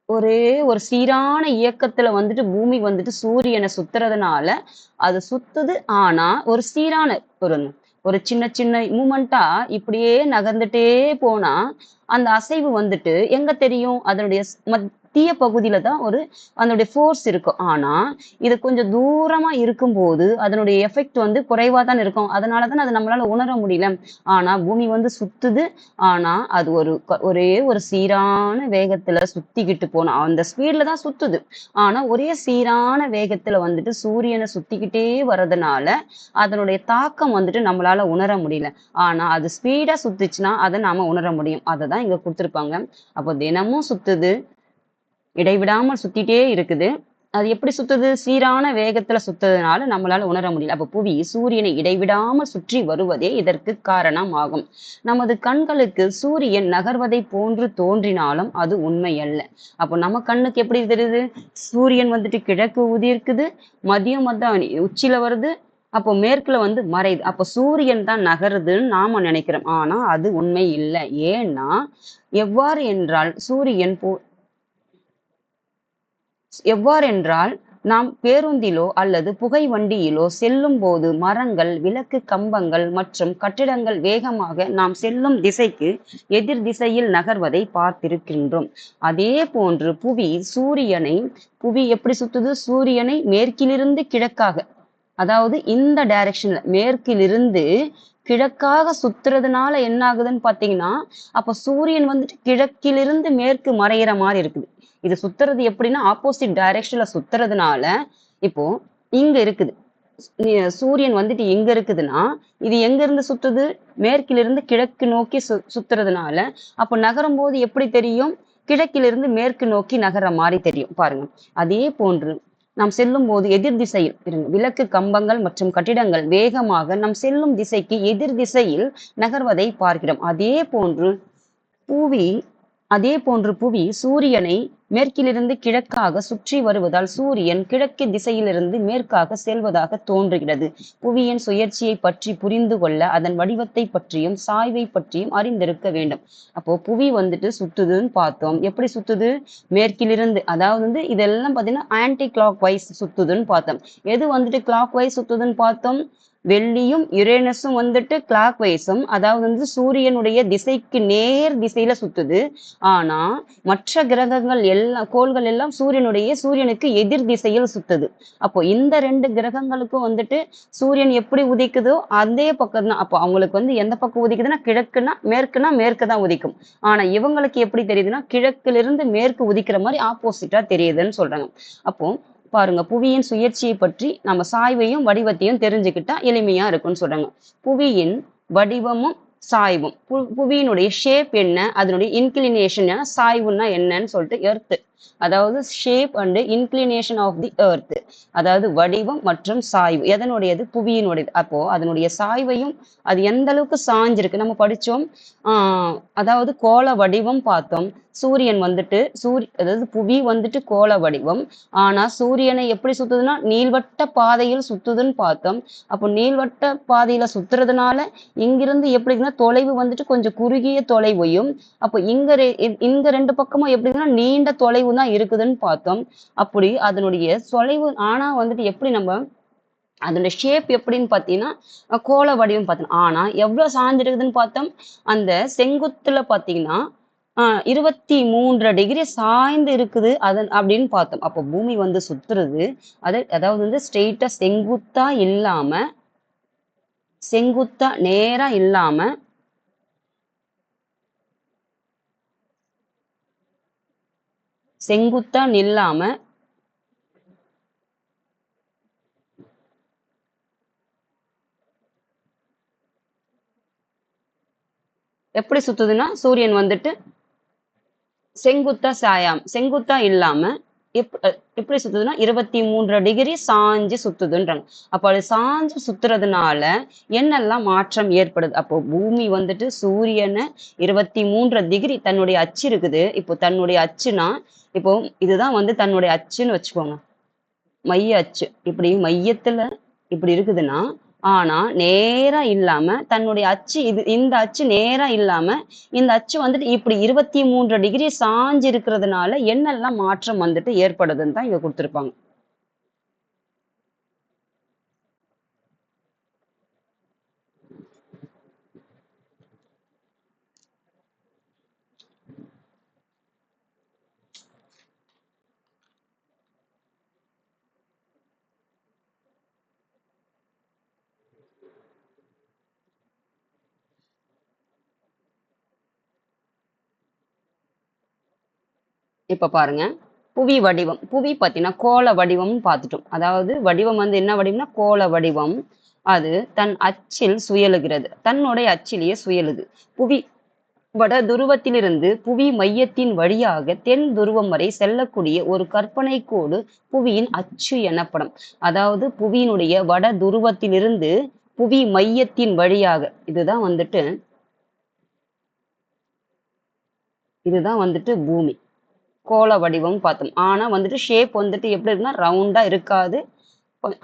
ஒரே ஒரு சீரான இயக்கத்துல வந்துட்டு பூமி வந்துட்டு சூரியனை சுத்துறதுனால அது சுத்துது. ஆனா ஒரு சீரான ஒரு ஒரு சின்ன சின்ன மூமெண்டா இப்படியே நகர்ந்துட்டே போனா அந்த அசைவு வந்துட்டு எங்க தெரியும்? அதனுடைய மத்திய பகுதியில தான் அதனுடைய ஃபோர்ஸ் இருக்கும். ஆனா இது கொஞ்சம் தூரமா இருக்கும்போது அதனுடைய எஃபெக்ட் வந்து குறைவா தான் இருக்கும். அதனாலதான் அது நம்மளால உணர முடியல. ஆனா பூமி வந்து சுத்துது. ஆனா அது ஒரே ஒரு சீரான வேகத்துல சுத்திக்கிட்டு போனா அந்த ஸ்பீட்ல தான் சுத்துது. ஆனா ஒரே சீரான வேகத்துல வந்துட்டு சூரியனை சுத்திக்கிட்டே வர்றதுனால அதனுடைய தாக்கம் வந்துட்டு நம்மளால உணர முடியல. ஆனா அது ஸ்பீடா சுத்துச்சுன்னா அதை நாம உணர முடியும். அததான் இங்க கொடுத்திருப்பாங்க. அப்போ தினமும் சுத்துது, இடைவிடாமல் சுத்திட்டே இருக்குது. அது எப்படி சுத்துது? சீரான வேகத்துல சுத்துறதுனால நம்மளால உணர முடியல. அப்ப புவி சூரியனை இடைவிடாமல் சுற்றி வருவதே இதற்கு காரணம் ஆகும். நமது கண்களுக்கு சூரியன் நகர்வதை போன்று தோன்றினாலும் அது உண்மை அல்ல. அப்போ நம்ம கண்ணுக்கு எப்படி தெரியுது? சூரியன் வந்துட்டு கிழக்கு உதிர்க்குது, மதியம் வந்து உச்சியில வருது, அப்போ மேற்குல வந்து மறையுது. அப்போ சூரியன் தான் நகருதுன்னு நாம நினைக்கிறோம். ஆனா அது உண்மை இல்லை. ஏன்னா எவ்வாறு என்றால் எவ்வாறென்றால் நாம் பேருந்திலோ அல்லது புகை வண்டியிலோ செல்லும் போது மரங்கள், விளக்கு கம்பங்கள் மற்றும் கட்டிடங்கள் வேகமாக நாம் செல்லும் திசைக்கு எதிர் திசையில் நகர்வதை பார்த்திருக்கின்றோம். அதே போன்று புவி எப்படி சுத்துது? சூரியனை மேற்கிலிருந்து கிழக்காக, அதாவது இந்த டைரக்ஷன்ல மேற்கிலிருந்து கிழக்காக சுத்துறதுனால என்ன ஆகுதுன்னு பாத்தீங்கன்னா, அப்ப சூரியன் வந்துட்டு கிழக்கிலிருந்து மேற்கு மறையிற மாதிரி இருக்குது. இது சுத்துறது எப்படின்னா ஆப்போசிட் டைரக்ஷன்ல சுத்துறதுனால இப்போ இங்க இருக்குது. சூரியன் வந்துட்டு எங்க இருக்குதுன்னா இது எங்க இருந்து சுத்துது? மேற்கிலிருந்து கிழக்கு நோக்கி சுத்துறதுனால அப்ப நகரும் போது எப்படி தெரியும்? கிழக்கிலிருந்து மேற்கு நோக்கி நகர மாதிரி தெரியும். பாருங்க. அதே போன்று நாம் செல்லும் போது எதிர் திசையில் விளக்கு கம்பங்கள் மற்றும் கட்டிடங்கள் வேகமாக நாம் செல்லும் திசைக்கு எதிர் திசையில் நகர்வதை பார்க்கிறோம். அதே போன்று புவி சூரியனை மேற்கிலிருந்து கிழக்காக சுற்றி வருவதால் சூரியன் கிழக்கு திசையிலிருந்து மேற்காக செல்வதாக தோன்றுகிறது. புவியின் சுழற்சியை பற்றி புரிந்து கொள்ள அதன் வடிவத்தை பற்றியும் சாய்வை பற்றியும் அறிந்திருக்க வேண்டும். அப்போ புவி வந்துட்டு சுத்துதுன்னு பார்த்தோம். எப்படி சுத்துது? மேற்கிலிருந்து, அதாவது வந்து இதெல்லாம் பார்த்தீங்கன்னா ஆன்டி கிளாக் வைஸ் சுத்துதுன்னு பார்த்தோம். எது வந்துட்டு கிளாக் வைஸ் சுத்துதுன்னு பார்த்தோம்? வெள்ளியும் யுரேனஸும் வந்துட்டு கிளாக் வைஸும், அதாவது வந்து சூரியனுடைய திசைக்கு நேர் திசையில சுத்துது. ஆனா மற்ற கிரகங்கள் கோள்கள் எல்லாம் சூரியனுக்கு எதிர் திசையில் சுத்துது. அப்போ இந்த 2 கிரகங்களுக்கும் வந்துட்டு சூரியன் எப்படி உதிக்குதோ அதே பக்கம் தான். அப்போ அவங்களுக்கு வந்து எந்த பக்கம் உதிக்குதுன்னா மேற்குனா மேற்கு தான் உதிக்கும். ஆனா இவங்களுக்கு எப்படி தெரியுதுன்னா கிழக்கிலிருந்து மேற்கு உதிக்கிற மாதிரி ஆப்போசிட்டா தெரியுதுன்னு சொல்றாங்க. அப்போ பாருங்க, புவியின் சுழற்சியை பற்றி நம்ம சாய்வையும் வடிவத்தையும் தெரிஞ்சுக்கிட்டா எளிமையா இருக்கும்னு சொல்றாங்க. புவியின் வடிவமும் சாய்வும், புவியினுடைய ஷேப் என்ன, அதனுடைய இன்க்ளினேஷன், சாய்வுன்னா என்னன்னு சொல்லிட்டு எர்த், அதாவது shape and inclination of the earth, அதாவது வடிவம் மற்றும் சாய்வு எதனுடையது? புவியினுடையது. அப்போ அதனுடைய சாய்வையும் அது எந்த அளவுக்கு சாஞ்சிருக்கு நம்ம படிச்சோம். அதாவது கோள வடிவம் பார்த்தோம். சூரியன் வந்துட்டு அதாவது புவி வந்துட்டு கோள வடிவம். ஆனா சூரியனை எப்படி சுத்துதுன்னா நீள்வட்ட பாதையில் சுத்துதுன்னு பார்த்தோம். அப்போ நீள்வட்ட பாதையில சுத்துறதுனால இங்கிருந்து எப்படின்னா தொலைவு வந்துட்டு கொஞ்சம் குறுகிய தொலைவையும், அப்போ இங்க 2 பக்கமும் எப்படின்னா நீண்ட தொலைவு தான் இருக்குதுன்னு பார்த்தோம். அப்படி அதனுடைய தொலைவு ஆனா வந்துட்டு எப்படி நம்ம அதோட ஷேப் எப்படின்னு பார்த்தீங்கன்னா கோள வடிவம் பார்த்தோம். ஆனா எவ்வளவு சாஞ்சிருக்குதுன்னு பார்த்தோம்? அந்த செங்குத்துல பார்த்தீங்கன்னா 23 டிகிரி சாய்ந்து இருக்குது அப்படின்னு பார்த்தோம். அப்போ பூமி வந்து சுத்துறது அதாவது வந்து ஸ்ட்ரெயிட்டா செங்குத்தா நேரா இல்லாம செங்குத்தா நில்லாம எப்படி சுத்துதுன்னா சூரியன் வந்துட்டு செங்குத்தா இல்லாம எப்படி சுத்துதுன்னா 23 டிகிரி சாஞ்சு சுத்துதுன்றாங்க. அப்ப அது சாஞ்சு சுத்துறதுனால என்னெல்லாம் மாற்றம் ஏற்படுது? அப்போ பூமி வந்துட்டு சூரியனை 23 டிகிரி தன்னுடைய அச்சு இருக்குது. இப்போ தன்னுடைய அச்சுனா இப்போ இதுதான் வந்து தன்னுடைய அச்சுன்னு வச்சுக்கோங்க. மைய அச்சு இப்படி மையத்துல இப்படி இருக்குதுன்னா, ஆனா நேரா இல்லாம தன்னுடைய அச்சு இந்த அச்சு நேரா இல்லாம இந்த அச்சு வந்துட்டு இப்படி 23 டிகிரி சாஞ்சு இருக்கிறதுனால என்னெல்லாம் மாற்றம் வந்துட்டு ஏற்படுதுன்னு தான் இங்க கொடுத்திருப்பாங்க. இப்ப பாருங்க, புவி வடிவம். புவி பார்த்தீங்கன்னா கோள வடிவம்னு பார்த்துட்டோம். அதாவது வடிவம் வந்து என்ன வடிவம்னா கோள வடிவம். அது தன் அச்சில் சுழலுகிறது. தன்னுடைய அச்சிலேயே சுழலுது. புவி வட துருவத்திலிருந்து புவி மையத்தின் வழியாக தென் துருவம் வரை செல்லக்கூடிய ஒரு கற்பனை கோடு புவியின் அச்சு எனப்படும். அதாவது புவியினுடைய வட துருவத்திலிருந்து புவி மையத்தின் வழியாக இதுதான் வந்துட்டு பூமி கோள வடிவம் பார்த்தோம். ஆனா வந்துட்டு ஷேப் வந்துட்டு எப்படி இருக்குன்னா ரவுண்டா இருக்காது.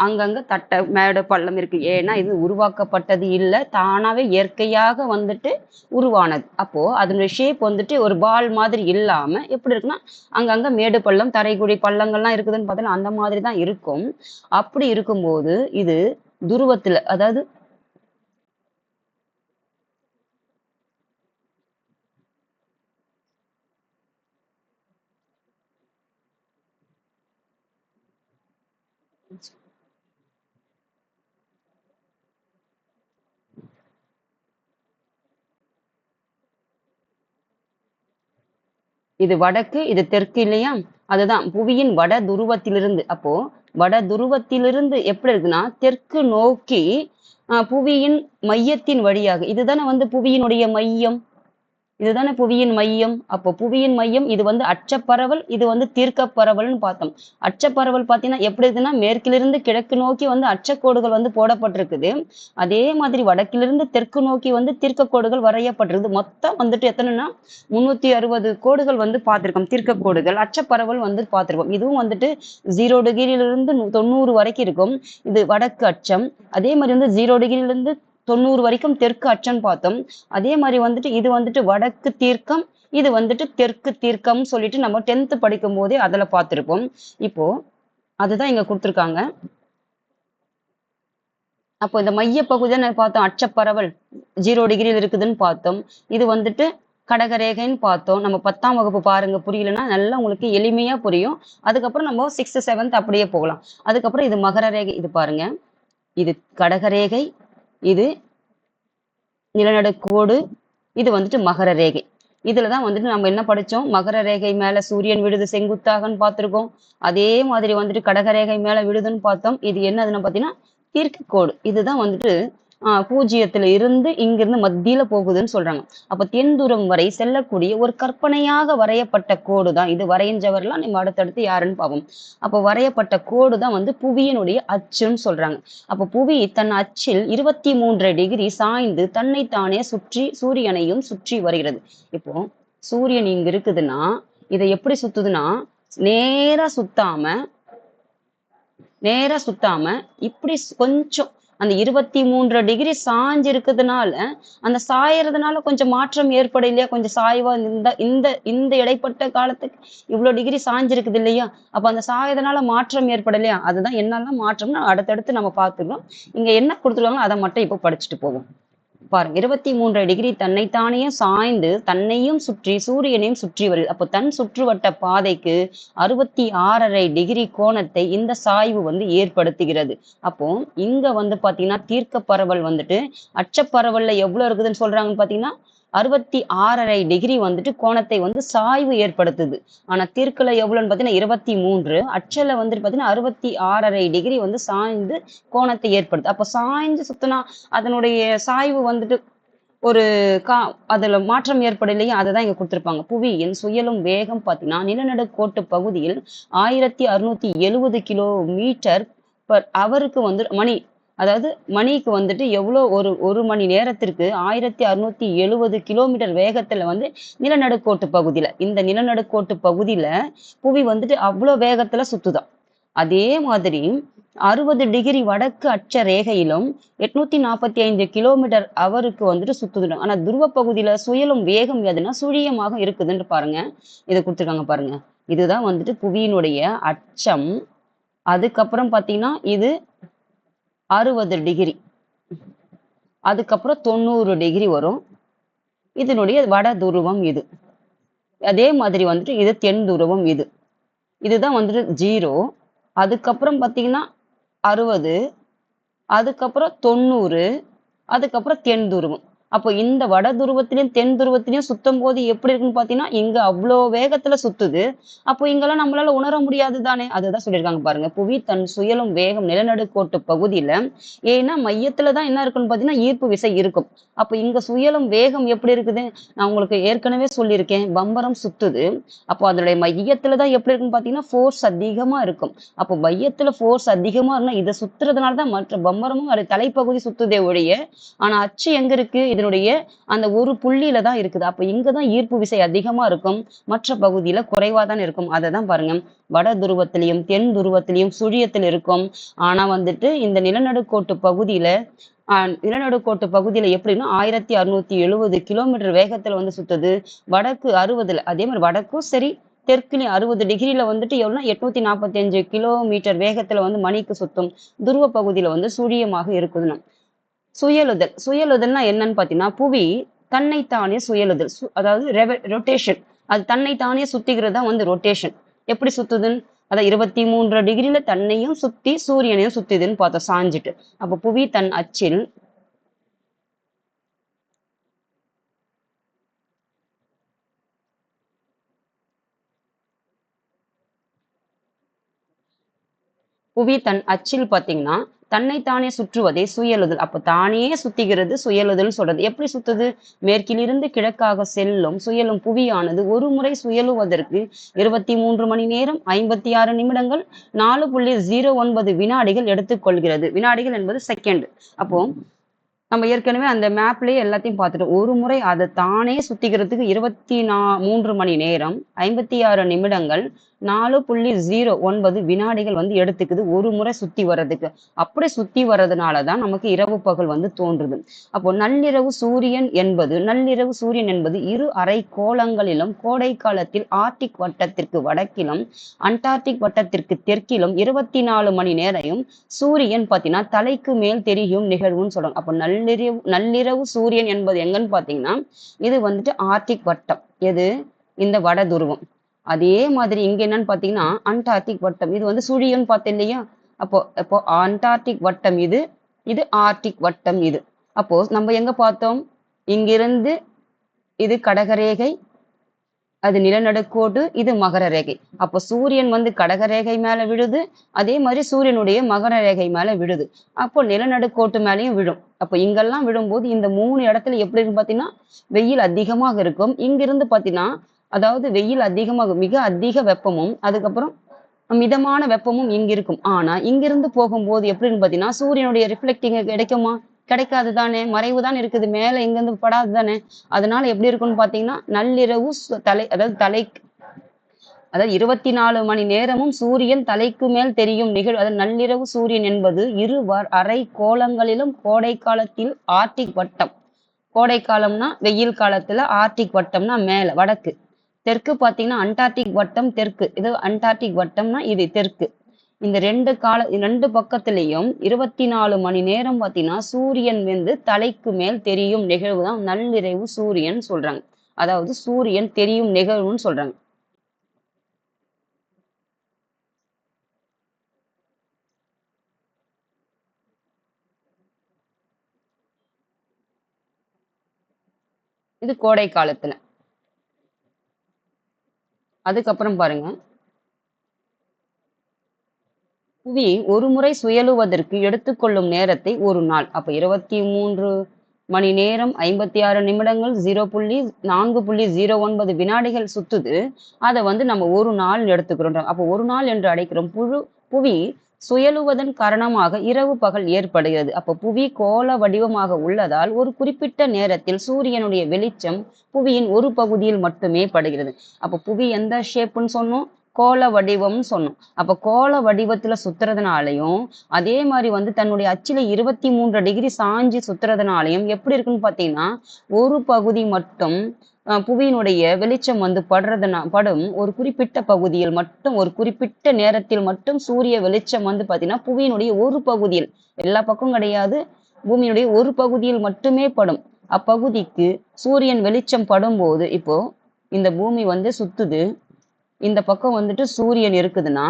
அங்கங்க தட்டை மேடு பள்ளம் இருக்கு. ஏன்னா இது உருவாக்கப்பட்டது இல்லை, தானாவே இயற்கையாக வந்துட்டு உருவானது. அப்போ அதனுடைய ஷேப் வந்துட்டு ஒரு பால் மாதிரி இல்லாம எப்படி இருக்குன்னா அங்கங்க மேடு பள்ளம் தரைக்குழி பள்ளங்கள்லாம் இருக்குதுன்னு பார்த்தோன்னா அந்த மாதிரி தான் இருக்கும். அப்படி இருக்கும்போது இது துருவத்துல அதாவது இது வடக்கு இது தெற்கு இல்லையா? அதுதான் புவியின் வட துருவத்திலிருந்து. அப்போ வட துருவத்திலிருந்து எப்படி இருக்குன்னா தெற்கு நோக்கி புவியின் மையத்தின் வழியாக இதுதானே வந்து புவியினுடைய மையம். இதுதானே புவியின் மையம். அப்போ புவியின் மையம் இது வந்து அச்சப்பரவல், இது வந்து தீர்க்க பரவல்னு பார்த்தோம். அச்சப்பரவல் பார்த்தீங்கன்னா எப்படி இருக்குன்னா மேற்கிலிருந்து கிழக்கு நோக்கி வந்து அச்சக்கோடுகள் வந்து போடப்பட்டிருக்குது. அதே மாதிரி வடக்கிலிருந்து தெற்கு நோக்கி வந்து தீர்க்க கோடுகள் வரையப்பட்டிருக்குது. மொத்தம் வந்துட்டு எத்தனைன்னா 360 கோடுகள் வந்து பார்த்திருக்கோம். தீர்க்க கோடுகள் அச்சப்பரவல் வந்து பார்த்திருக்கோம். இதுவும் வந்துட்டு 0 டிகிரியிலிருந்து 90 வரைக்கும் இருக்கும். இது வடக்கு அச்சம். அதே மாதிரி வந்து 0 டிகிரியிலிருந்து 90 வரைக்கும் தெற்கு அச்சம் பார்த்தோம். அதே மாதிரி வந்துட்டு இது வந்துட்டு வடக்கு தீர்க்கம், இது வந்துட்டு தெற்கு தீர்க்கம் சொல்லிட்டு நம்ம 10th படிக்கும் போதே அதுல பார்த்திருப்போம். இப்போ அதுதான் இங்க கொடுத்திருக்காங்க. அப்போ இந்த மைய பகுதி தான் பார்த்தோம் அச்சப்பரவல் 0 டிகிரியில் இருக்குதுன்னு பார்த்தோம். இது வந்துட்டு கடகரேகைன்னு பார்த்தோம். நம்ம 10ஆம் வகுப்பு பாருங்க, புரியலன்னா நல்லா உங்களுக்கு எளிமையா புரியும். அதுக்கப்புறம் நம்ம 6th 7th அப்படியே போகலாம். அதுக்கப்புறம் இது மகர ரேகை. இது பாருங்க, இது கடகரேகை, இது நிலநடுக்கோடு, இது வந்துட்டு மகர ரேகை. இதுலதான் வந்துட்டு நம்ம என்ன படிச்சோம், மகர ரேகை மேல சூரியன் விழுது செங்குத்தாகன்னு பார்த்திருக்கோம். அதே மாதிரி வந்துட்டு கடகரேகை மேல விழுதுன்னு பார்த்தோம். இது என்னதுன்னு பார்த்தீங்கன்னா தீர்க்கக்கோடு. இதுதான் வந்துட்டு பூஜ்ஜியத்துல இருந்து இங்கிருந்து மத்தியில போகுதுன்னு சொல்றாங்க. அப்ப தென் தூரம் வரை செல்லக்கூடிய ஒரு கற்பனையாக வரையப்பட்ட கோடு தான் இது. வரைஞ்சவர்லாம் நம்ம அடுத்தடுத்து யாருன்னு பார்ப்போம். அப்ப வரையப்பட்ட கோடு தான் வந்து புவியினுடைய அச்சுன்னு சொல்றாங்க. அப்ப புவி தன் அச்சில் 23 டிகிரி சாய்ந்து தன்னைத்தானே சுற்றி சூரியனையும் சுற்றி வருகிறது. இப்போ சூரியன் இங்க இருக்குதுன்னா இதை எப்படி சுத்துதுன்னா நேரா சுத்தாம இப்படி கொஞ்சம் அந்த 23 டிகிரி சாஞ்சு இருக்கிறதுனால அந்த சாயறதுனால கொஞ்சம் மாற்றம் ஏற்படும் இல்லையா? கொஞ்சம் சாய்வா இந்த இந்த இந்த இடைப்பட்ட காலத்துக்கு இவ்வளவு டிகிரி சாஞ்சு இருக்குது இல்லையா? அப்ப அந்த சாயதுனால மாற்றம் ஏற்படலையா? அதுதான் என்னெல்லாம் மாற்றம்னு அடுத்தடுத்து நம்ம பார்த்துக்கிறோம். இங்க என்ன கொடுத்துருவாங்களோ அதை மட்டும் இப்போ படிச்சுட்டு போவோம். பாருங்க, 23 டிகிரி தன்னைத்தானே சாய்ந்து தன்னையும் சுற்றி சூரியனையும் சுற்றி வருது. அப்போ தன் சுற்றுவட்ட பாதைக்கு 66.5 டிகிரி கோணத்தை இந்த சாய்வு வந்து ஏற்படுத்துகிறது. அப்போ இங்க வந்து பாத்தீங்கன்னா தீர்க்க பரவல் வந்துட்டு அச்சப்பரவல்ல எவ்வளவு இருக்குதுன்னு சொல்றாங்கன்னு பாத்தீங்கன்னா 66.5 டிகிரி வந்துட்டு கோணத்தை வந்து சாய்வு ஏற்படுத்துது. ஆனா தெற்குல எவ்வளோன்னு பார்த்தீங்கன்னா 23, அச்சல வந்துட்டு பார்த்தீங்கன்னா 66.5 டிகிரி வந்து சாய்ந்து கோணத்தை ஏற்படுத்து. அப்ப சாய்ந்து சுத்துனா அதனுடைய சாய்வு வந்துட்டு ஒரு கா அதுல மாற்றம் ஏற்படலையா? அததான் இங்க குடுத்திருப்பாங்க. புவியின் சுழலும் வேகம் பார்த்தீங்கன்னா, நிலநடுக்கோட்டு பகுதியில் 1670 கிலோமீட்டர் பெர் ஹவருக்கு வந்து அதாவது மணிக்கு வந்துட்டு எவ்வளோ ஒரு மணி நேரத்திற்கு 1670 கிலோமீட்டர் வேகத்துல வந்து நிலநடுக்கோட்டு பகுதியில இந்த நிலநடுக்கோட்டு பகுதியில புவி வந்துட்டு அவ்வளோ வேகத்துல சுத்துதாம். அதே மாதிரி 60 டிகிரி வடக்கு அட்ச ரேகையிலும் 845 கிலோமீட்டர் அவருக்கு வந்துட்டு சுத்துது. ஆனா துருவ பகுதியில சுழலும் வேகம் எதுனா சுழியமாக இருக்குதுன்னு பாருங்க. இதை கொடுத்துருக்காங்க பாருங்க. இதுதான் வந்துட்டு புவியினுடைய அச்சம். அதுக்கப்புறம் பாத்தீங்கன்னா இது 60 டிகிரி, அதுக்கப்புறம் 90 டிகிரி வரும். இதனுடைய வட துருவம் இது. அதே மாதிரி வந்துட்டு இது தென் துருவம் இது. இதுதான் வந்துட்டு 0. அதுக்கப்புறம் பாத்தீங்கன்னா 60, அதுக்கப்புறம் 90, அதுக்கப்புறம் தென் துருவம். அப்போ இந்த வட துருவத்திலையும் தென் துருவத்திலையும் சுத்தும் போது எப்படி இருக்குன்னு பாத்தீங்கன்னா இங்க அவ்வளோ வேகத்துல சுத்துது. அப்போ இங்கெல்லாம் நம்மளால உணர முடியாது தானே. அதுதான் சொல்லியிருக்காங்க பாருங்க. புவி தன் சுழலும் வேகம் நிலநடுக்கோட்டு பகுதியில ஏன்னா மையத்துலதான் என்ன இருக்குன்னு பாத்தீங்கன்னா ஈர்ப்பு விசை இருக்கும். அப்ப இங்க சுழலும் வேகம் எப்படி இருக்குது? நான் உங்களுக்கு ஏற்கனவே சொல்லியிருக்கேன். பம்பரம் சுத்துது. அப்போ அதனுடைய மையத்துலதான் எப்படி இருக்குன்னு பாத்தீங்கன்னா ஃபோர்ஸ் அதிகமா இருக்கும். அப்போ மையத்துல ஃபோர்ஸ் அதிகமா இருந்தா இதை சுத்துறதுனாலதான் மற்ற பம்பரமும் அது தலைப்பகுதி சுத்துதே ஒழிய, ஆனா அச்சு எங்க இருக்கு? இதனுடைய அந்த ஒரு புள்ளியில தான் இருக்குது. அப்ப இங்கதான் ஈர்ப்பு விசை அதிகமா இருக்கும். மற்ற பகுதியில குறைவா தான் இருக்கும். அததான் பாருங்க. வட துருவத்திலையும் தென் துருவத்திலையும் சுழியத்தில் இருக்கும். ஆனா வந்துட்டு இந்த நிலநடுக்கோட்டு பகுதியில நிலநடுக்கோட்டு பகுதியில எப்படின்னா 1670 கிலோமீட்டர் வேகத்துல வந்து சுத்துது. வடக்கு 60ல அதே மாதிரி வடக்கும் சரி தெற்குலயும் 60 டிகிரில வந்துட்டு எவ்வளவுனா 845 கிலோமீட்டர் வேகத்துல வந்து மணிக்கு சுத்தும். துருவ பகுதியில வந்து சுழியமாக இருக்குதுன்னு. சுயலுதல் சுயலுதல்னா என்னன்னு பாத்தீங்கன்னா புவி தன்னைத்தானே சுயலுதல் அதாவது ரொட்டேஷன். அது தன்னைத்தானே சுத்திக்கிறது தான் வந்து ரொட்டேஷன். எப்படி சுத்துதுன்னு அதான் 23 டிகிரில தன்னையும் சுத்தி சூரியனையும் சுத்திதுன்னு பார்த்தோம் சாஞ்சிட்டு. அப்ப புவி தன் அச்சில் புவி தன் அச்சில் பாத்தீங்கன்னா தன்னைத்தானே சுற்றுவதே சுயலுதல். அப்ப தானே சுத்திக்கிறது சுயலுதல் சொல்றது. எப்படி சுத்துது? மேற்கிலிருந்து கிழக்காக செல்லும் சுயலும் புவியானது ஒரு முறை சுயலுவதற்கு 23 மணி நேரம் 56 நிமிடங்கள் 4.09 வினாடிகள் எடுத்துக்கொள்கிறது. வினாடிகள் என்பது செகண்ட். அப்போ நம்ம ஏற்கனவே அந்த மேப்லயே எல்லாத்தையும் பார்த்துட்டோம். ஒரு முறை அதை தானே சுத்திக்கிறதுக்கு 23 மணி நேரம் 56 நிமிடங்கள் 4.09 வினாடிகள் வந்து எடுத்துக்குது ஒரு முறை சுத்தி வர்றதுக்கு. அப்படி சுத்தி வர்றதுனாலதான் நமக்கு இரவு பகல் வந்து தோன்றுது. அப்போ நள்ளிரவு சூரியன் என்பது இரு அரை கோளங்களிலும் கோடை காலத்தில் ஆர்டிக் வட்டத்திற்கு வடக்கிலும் அண்டார்டிக் வட்டத்திற்கு தெற்கிலும் 24 மணி நேரம் சூரியன் பாத்தீங்கன்னா தலைக்கு மேல் தெரியும் நிகழ்வுன்னு சொல்றாங்க. அப்ப நள்ளிரவு சூரியன் என்பது எங்கன்னு பாத்தீங்கன்னா இது வந்துட்டு ஆர்டிக் வட்டம். எது? இந்த வட துருவம். அதே மாதிரி இங்க என்னன்னு பாத்தீங்கன்னா அண்டார்டிக் வட்டம். இது வந்து சுழியம்னு பார்த்தேன் இல்லையா? அப்போ அப்போ அண்டார்டிக் வட்டம் இது, இது ஆர்டிக் வட்டம் இது. அப்போ நம்ம எங்க பார்த்தோம்? இங்கிருந்து இது கடகரேகை, அது நிலநடுக்கோடு, இது மகர ரேகை. அப்ப சூரியன் வந்து கடகரேகை மேல விழுது, அதே மாதிரி சூரியனுடைய மகர ரேகை மேல விழுது. அப்போ நிலநடுக்கோட்டு மேலேயும் விழும். அப்ப இங்கெல்லாம் விழும்போது இந்த 3 இடத்துல எப்படி இருக்கு பாத்தீங்கன்னா வெயில் அதிகமாக இருக்கும். இங்கிருந்து பாத்தீங்கன்னா அதாவது வெயில் அதிகமாக மிக அதிக வெப்பமும் அதுக்கப்புறம் மிதமான வெப்பமும் இங்க இருக்கும். ஆனா இங்கிருந்து போகும்போது எப்படின்னு பாத்தீங்கன்னா சூரியனுடைய ரிஃப்ளெக்டிங் கிடைக்குமா? கிடைக்காது தானே. மறைவு தான் இருக்குது. மேல இங்கிருந்து படாது தானே. அதனால எப்படி இருக்கும்னு பாத்தீங்கன்னா நள்ளிரவு அதாவது 24 மணி நேரமும் சூரியன் தலைக்கு மேல் தெரியும் நிகழ்வு. அதாவது நள்ளிரவு சூரியன் என்பது இரு அரை கோளங்களிலும் கோடை காலத்தில் ஆர்டிக் வட்டம். கோடை காலம்னா வெயில் காலத்துல ஆர்டிக் வட்டம்னா மேல வடக்கு. தெற்கு பாத்தீங்கன்னா அண்டார்டிக் வட்டம் தெற்கு. இது அண்டார்டிக் வட்டம்னா இது தெற்கு. இந்த ரெண்டு பக்கத்திலையும் 24 மணி நேரம் பாத்தீங்கன்னா சூரியன் வந்து தலைக்கு மேல் தெரியும் நிகழ்வுதான் நள்ளிரவு சூரியன் சொல்றாங்க. அதாவது சூரியன் தெரியும் நிகழ்வுன்னு சொல்றாங்க. இது கோடை காலத்துல. அதுக்கப்புறம் பாருங்க, புவி ஒரு முறை சுழலுவதற்கு எடுத்துக்கொள்ளும் நேரத்தை ஒரு நாள். அப்ப 23 மணி நேரம் 56 நிமிடங்கள் 0.4.09 வினாடிகள் சுத்துது. அதை வந்து நம்ம ஒரு நாள் எடுத்துக்கிறோம். அப்போ ஒரு நாள் என்று அழைக்கிறோம். புவி சுழலுவதன் காரணமாக இரவு பகல் ஏற்படுகிறது. அப்போ புவி கோள வடிவமாக உள்ளதால் ஒரு குறிப்பிட்ட நேரத்தில் சூரியனுடைய வெளிச்சம் புவியின் ஒரு பகுதியில் மட்டுமே படுகிறது. அப்போ புவி எந்த ஷேப்புன்னு சொன்னோம்? கோள வடிவம்னு சொன்னோம். அப்ப கோள வடிவத்துல சுத்துறதுனாலையும் அதே மாதிரி வந்து தன்னுடைய அச்சில 23 டிகிரி சாஞ்சு சுத்துறதுனாலையும் எப்படி இருக்குன்னு பாத்தீங்கன்னா, ஒரு பகுதி மட்டும் புவியினுடைய வெளிச்சம் வந்து படும் ஒரு குறிப்பிட்ட பகுதியில் மட்டும், ஒரு குறிப்பிட்ட நேரத்தில் மட்டும் சூரிய வெளிச்சம் வந்து பாத்தீங்கன்னா புவியினுடைய ஒரு பகுதியில், எல்லா பக்கம் கிடையாது, பூமியினுடைய ஒரு பகுதியில் மட்டுமே படும். அப்பகுதிக்கு சூரியன் வெளிச்சம் படும்போது, இப்போ இந்த பூமி வந்து சுத்துது, இந்த பக்கம் வந்துட்டு சூரியன் இருக்குதுன்னா,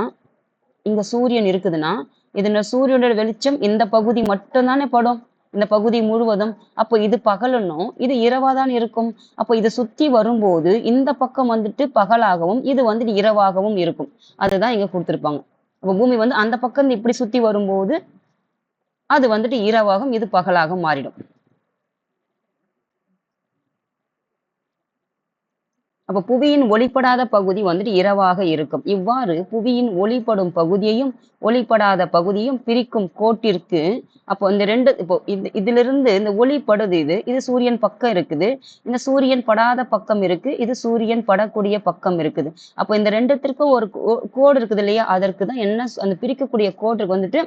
இங்க சூரியன் இருக்குதுன்னா, இதுல சூரியனோட வெளிச்சம் இந்த பகுதி மட்டும் தானே படும், இந்த பகுதி முழுவதும். அப்போ இது பகலன்னும் இது இரவாதான் இருக்கும். அப்போ இதை சுத்தி வரும்போது இந்த பக்கம் வந்துட்டு பகலாகவும் இது வந்துட்டு இரவாகவும் இருக்கும். அதுதான் இங்க கொடுத்திருப்பாங்க. அப்போ பூமி வந்து அந்த பக்கம் இப்படி சுத்தி வரும்போது அது வந்துட்டு இரவாகவும் இது பகலாக மாறிடும். அப்ப புவியின் ஒளிப்படாத பகுதி வந்துட்டு இரவாக இருக்கும். இவ்வாறு புவியின் ஒளிப்படும் பகுதியையும் ஒளிப்படாத பகுதியும் பிரிக்கும் கோட்டிற்கு, அப்போ இந்த ரெண்டு, இப்போ இதிலிருந்து இந்த ஒளிப்படுது, இது சூரியன் பக்கம் இருக்குது, இந்த சூரியன் படாத பக்கம் இருக்கு, இது சூரியன் படக்கூடிய பக்கம் இருக்குது. அப்போ இந்த ரெண்டுத்திற்கும் ஒரு கோடு இருக்குது இல்லையா, அதற்கு தான் என்ன அந்த பிரிக்கக்கூடிய கோட்டுக்கு வந்துட்டு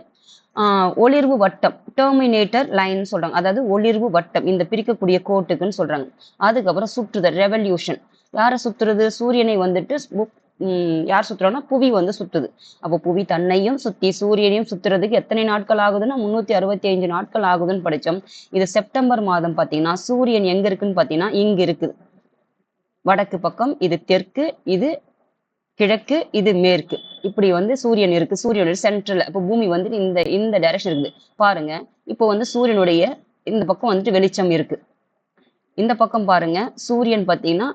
ஒளிர்வு வட்டம், டெர்மினேட்டர் லைன் சொல்றாங்க. அதாவது ஒளிர்வு வட்டம் இந்த பிரிக்கக்கூடிய கோட்டுக்குன்னு சொல்றாங்க. அதுக்கப்புறம் சுற்றுதல், ரெவல்யூஷன். யாரை சுத்துறது? சூரியனை வந்துட்டு யார் சுத்துறாங்கன்னா புவி வந்து சுத்துது. அப்போ புவி தன்னையும் சுத்தி சூரியனையும் சுத்துறதுக்கு எத்தனை நாட்கள் ஆகுதுன்னா 365 நாட்கள் ஆகுதுன்னு படிச்சோம். இது செப்டம்பர் மாதம் பாத்தீங்கன்னா சூரியன் எங்க இருக்குன்னு பாத்தீங்கன்னா இங்க இருக்குது, வடக்கு பக்கம். இது தெற்கு, இது கிழக்கு, இது மேற்கு. இப்படி வந்து சூரியன் இருக்கு. சூரியனுடைய சென்ட்ரல், இப்போ பூமி வந்து இந்த டைரக்ஷன் இருக்குது பாருங்க. இப்போ வந்து சூரியனுடைய இந்த பக்கம் வந்துட்டு வெளிச்சம் இருக்கு. இந்த பக்கம் பாருங்க, சூரியன் பாத்தீங்கன்னா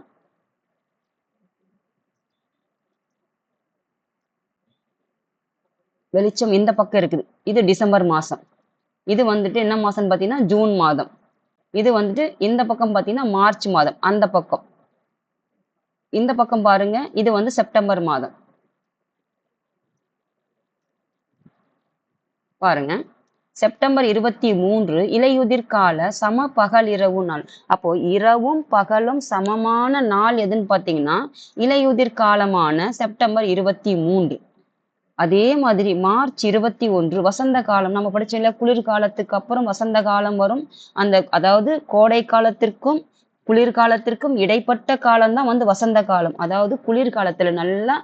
வெளிச்சம் இந்த பக்கம் இருக்குது. இது டிசம்பர் மாசம். இது வந்துட்டு என்ன மாசம் பாத்தீங்கன்னா ஜூன் மாதம். இது வந்துட்டு இந்த பக்கம் பாத்தீங்கன்னா மார்ச் மாதம். அந்த பக்கம் இந்த பக்கம் பாருங்க, இது வந்து செப்டம்பர் மாதம். பாருங்க, செப்டம்பர் 23 இலையுதிர் கால சம பகல் இரவு நாள். அப்போ இரவும் பகலும் சமமான நாள் எதுன்னு பாத்தீங்கன்னா இலையுதிர் காலமான செப்டம்பர் 23. அதே மாதிரி மார்ச் 21 வசந்த காலம். நம்ம படிச்சோம்ல, குளிர்காலத்துக்கு அப்புறம் வசந்த காலம் வரும். அதாவது கோடை காலத்திற்கும் குளிர்காலத்திற்கும் இடைப்பட்ட காலம்தான் வந்து வசந்த காலம். அதாவது குளிர்காலத்துல நல்லா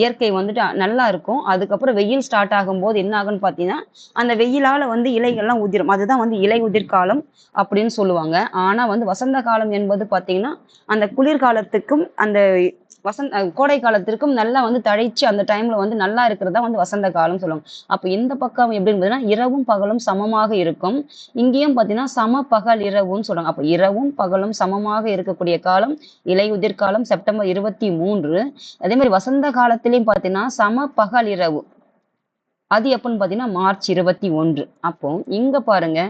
இயற்கை வந்துட்டு நல்லா இருக்கும். அதுக்கப்புறம் வெயில் ஸ்டார்ட் ஆகும்போது என்ன ஆகுன்னு பாத்தீங்கன்னா அந்த வெயிலால வந்து இலைகள்லாம் உதிரும். அதுதான் வந்து இலை உதிர் காலம் அப்படின்னு சொல்லுவாங்க. ஆனா வந்து வசந்த காலம் என்பது பாத்தீங்கன்னா அந்த குளிர்காலத்துக்கும் அந்த கோடை காலத்திற்கும் நல்லா வந்து தழைச்சு அந்த டைம்ல வந்து நல்லா இருக்கிறதா வந்து வசந்த காலம் சொல்லுவாங்க. அப்ப இந்த பக்கம் எப்படி இருந்ததுன்னா இரவும் பகலும் சமமாக இருக்கும். இங்கேயும் பாத்தீங்கன்னா சம பகல் இரவுன்னு சொல்றாங்க. அப்ப இரவும் பகலும் சமமாக இருக்கக்கூடிய காலம் இலையுதிர் காலம் செப்டம்பர் 23. அதே மாதிரி வசந்த காலத்திலையும் பாத்தீங்கன்னா சம பகல் இரவு. அது எப்பன்னு பாத்தீங்கன்னா மார்ச் 21. அப்போ இங்க பாருங்க,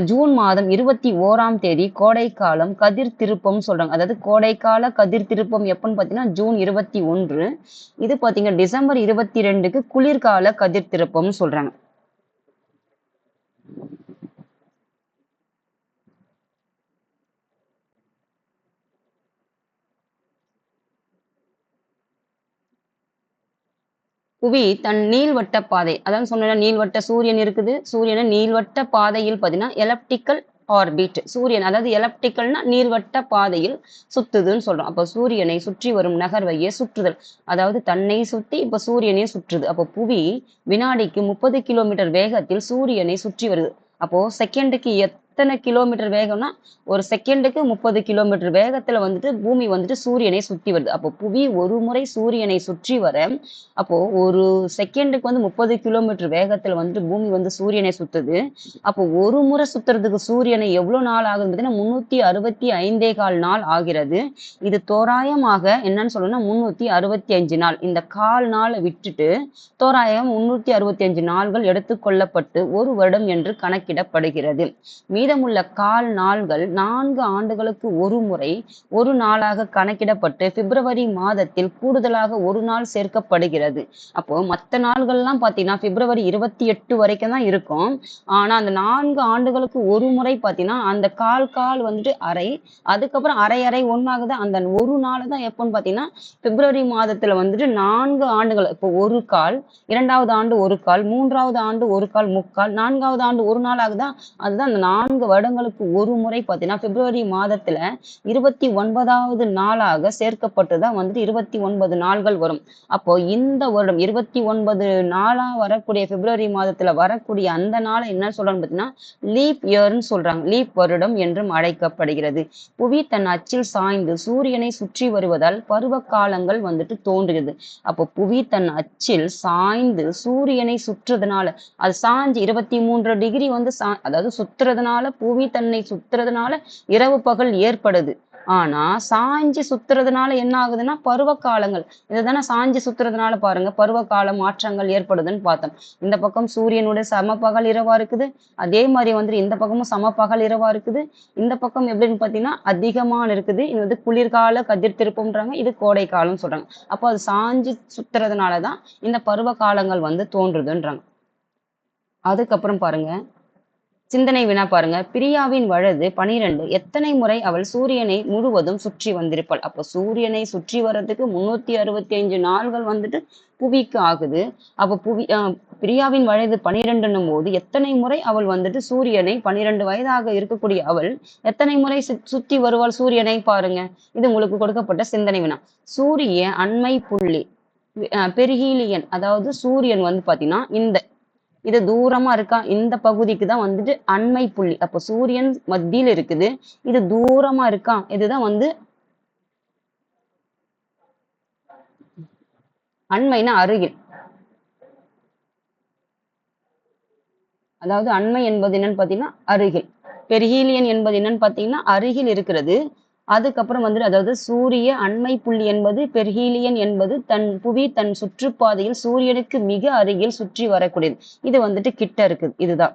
ஜூன் மாதம் 21ஆம் தேதி கோடைக்காலம் கதிர் திருப்பம் சொல்றாங்க. அதாவது கோடைக்கால கதிர் திருப்பம் எப்பன்னு பாத்தீங்கன்னா ஜூன் 21. இது பாத்தீங்கன்னா டிசம்பர் 22க்கு குளிர்கால கதிர் திருப்பம் சொல்றாங்க. புவி தன் நீள்வட்ட பாதை, அதான் சொன்ன நீள்வட்ட சூரியன் இருக்குது, சூரியனை நீள்வட்ட பாதையில் பாத்தீங்கன்னா எலப்டிக்கல் ஆர்பிட். சூரியன் அதாவது எலப்டிக்கல்னா நீள்வட்ட பாதையில் சுத்துதுன்னு சொல்றோம். அப்போ சூரியனை சுற்றி வரும் நகர்வையே சுற்றுதல். அதாவது தன்னை சுத்தி இப்ப சூரியனை சுற்றுது. அப்போ புவி வினாடிக்கு 30 கிலோமீட்டர் வேகத்தில் சூரியனை சுற்றி வருது. அப்போ செகண்டுக்கு எத்தனை கிலோமீட்டர் வேகம்னா ஒரு செகண்டுக்கு 30 கிலோமீட்டர் வேகத்துல வந்துட்டு பூமி வந்துட்டு சூரியனை சுத்தி வருது. அப்போ புவி ஒரு முறை சூரியனை சுற்றி வர அப்போ ஒரு செகண்டுக்கு வந்து 30 கிலோமீட்டர் வேகத்துல வந்துட்டு பூமி வந்து சூரியனை சுத்துது. அப்போ ஒரு முறை சுத்துறதுக்கு சூரியனை எவ்வளவு நாள் ஆகுது பார்த்தீங்கன்னா 365 நாள் ஆகிறது. இது தோராயமாக என்னன்னு சொல்லணும்னா 365 நாள். இந்த கால் நாளை விட்டுட்டு தோராயம் 365 நாள்கள் எடுத்துக்கொள்ளப்பட்டு ஒரு வருடம் என்று கணக்கிடப்படுகிறது. மீதமுள்ள கால் நாள்கள் 4 ஆண்டுகளுக்கு ஒரு முறை ஒரு நாளாக கணக்கிடப்பட்டு பிப்ரவரி மாதத்தில் கூடுதலாக ஒரு நாள் சேர்க்கப்படுகிறது. அப்போ மற்ற நாள்கள்லாம் பார்த்தீங்கன்னா பிப்ரவரி 28 வரைக்கும் தான் இருக்கும். ஆனா அந்த 4 ஆண்டுகளுக்கு ஒரு முறை பார்த்தீங்கன்னா அந்த கால் வந்துட்டு அரை, அதுக்கப்புறம் அரை அரை ஒன்னாகுது. அந்த ஒரு நாள் தான் எப்போன்னு பார்த்தீங்கன்னா பிப்ரவரி மாதத்துல வந்துட்டு 4 ஆண்டுகள். இப்போ ஒரு கால், 2வது ஆண்டு ஒரு கால், 3வது ஆண்டு ஒரு கால் முக்கால், 4வது ஆண்டு ஒரு நாள் ஆகுதா. அதுதான் அந்த 4 வருடங்களுக்கு ஒரு முறை பார்த்தீங்கன்னா பிப்ரவரி மாதத்துல 29வது நாளாக சேர்க்கப்பட்டுதான் வந்துட்டு 29 நாள்கள் வரும். அப்போ இந்த வருடம் 29 நாளா வரக்கூடிய பிப்ரவரி மாதத்துல வரக்கூடிய அந்த நாளை என்ன சொல்றாங்க பார்த்தீங்கன்னா லீப் இயர்ன்னு சொல்றாங்க. லீப் வருடம் என்றும் அழைக்கப்படுகிறது. புவி தன் அச்சில் சாய்ந்து சூரியனை சுற்றி வருவதால் பருவ காலங்கள் வந்துட்டு தோன்றுகிறது. அப்போ புவி தன் அச்சில் சாய்ந்து சூரியனை சுற்றுறதுனால அது சாஞ்சு 23 டிகிரி வந்து அதாவது சுத்துறதுனால புவி தன்னை சுத்துறதுனால இரவு பகல் ஏற்படுது. ஆனா சாஞ்சு சுத்துறதுனால என்ன ஆகுதுன்னா பருவ காலங்கள் இதுதானே சாஞ்சு சுத்துறதுனால பாருங்க பருவ கால மாற்றங்கள் ஏற்படுதுன்னு பார்த்தோம். இந்த பக்கம் சூரியனுடைய சம பகல் இரவா இருக்குது. அதே மாதிரி வந்துட்டு இந்த பக்கமும் சம பகல் இரவா இருக்குது. இந்த பக்கம் எப்படின்னு பாத்தீங்கன்னா அதிகமான இருக்குது. இது வந்து குளிர்கால கதிர் திருப்பம்ன்றாங்க, இது கோடை காலம் சொல்றாங்க. அப்போ அது சாஞ்சு சுத்துறதுனாலதான் இந்த பருவ காலங்கள் வந்து தோன்றுதுன்றாங்க. அதுக்கப்புறம் பாருங்க சிந்தனை வினா பாருங்க. பிரியாவின் வயது 12. எத்தனை முறை அவள் சூரியனை முழுவதும் சுற்றி வந்திருப்பாள்? அப்ப சூரியனை சுற்றி வர்றதுக்கு 365 நாள்கள் வந்துட்டு புவிக்கு ஆகுது. அப்ப பிரியாவின் வயது 12 போது எத்தனை முறை அவள் வந்துட்டு சூரியனை 12 வயதாக இருக்கக்கூடிய அவள் எத்தனை முறை சுத்தி வருவாள் சூரியனை பாருங்க. இது உங்களுக்கு கொடுக்கப்பட்ட சிந்தனை வினா. சூரிய அண்மை புள்ளி பெரிஹீலியன், அதாவது சூரியன் வந்து பாத்தீங்கன்னா இது தூரமா இருக்கா, இந்த பகுதிக்கு தான் வந்துட்டு அண்மை புள்ளி. அப்ப சூரியன் மத்தியில் இருக்குது, இது தூரமா இருக்கா, இதுதான் வந்து அண்மைனா அருகில். அதாவது அண்மை என்பது என்னன்னு பாத்தீங்கன்னா அருகில். பெரிஹீலியன் என்பது என்னன்னு பாத்தீங்கன்னா அருகில் இருக்கிறது. அதுக்கப்புறம் வந்துட்டு அதாவது சூரிய அண்மை புள்ளி என்பது பெர்ஹீலியன் என்பது புவி தன் சுற்றுப்பாதையில் சூரியனுக்கு மிக அருகில் சுற்றி வரக்கூடியது. இது வந்துட்டு கிட்ட இருக்குது, இதுதான்.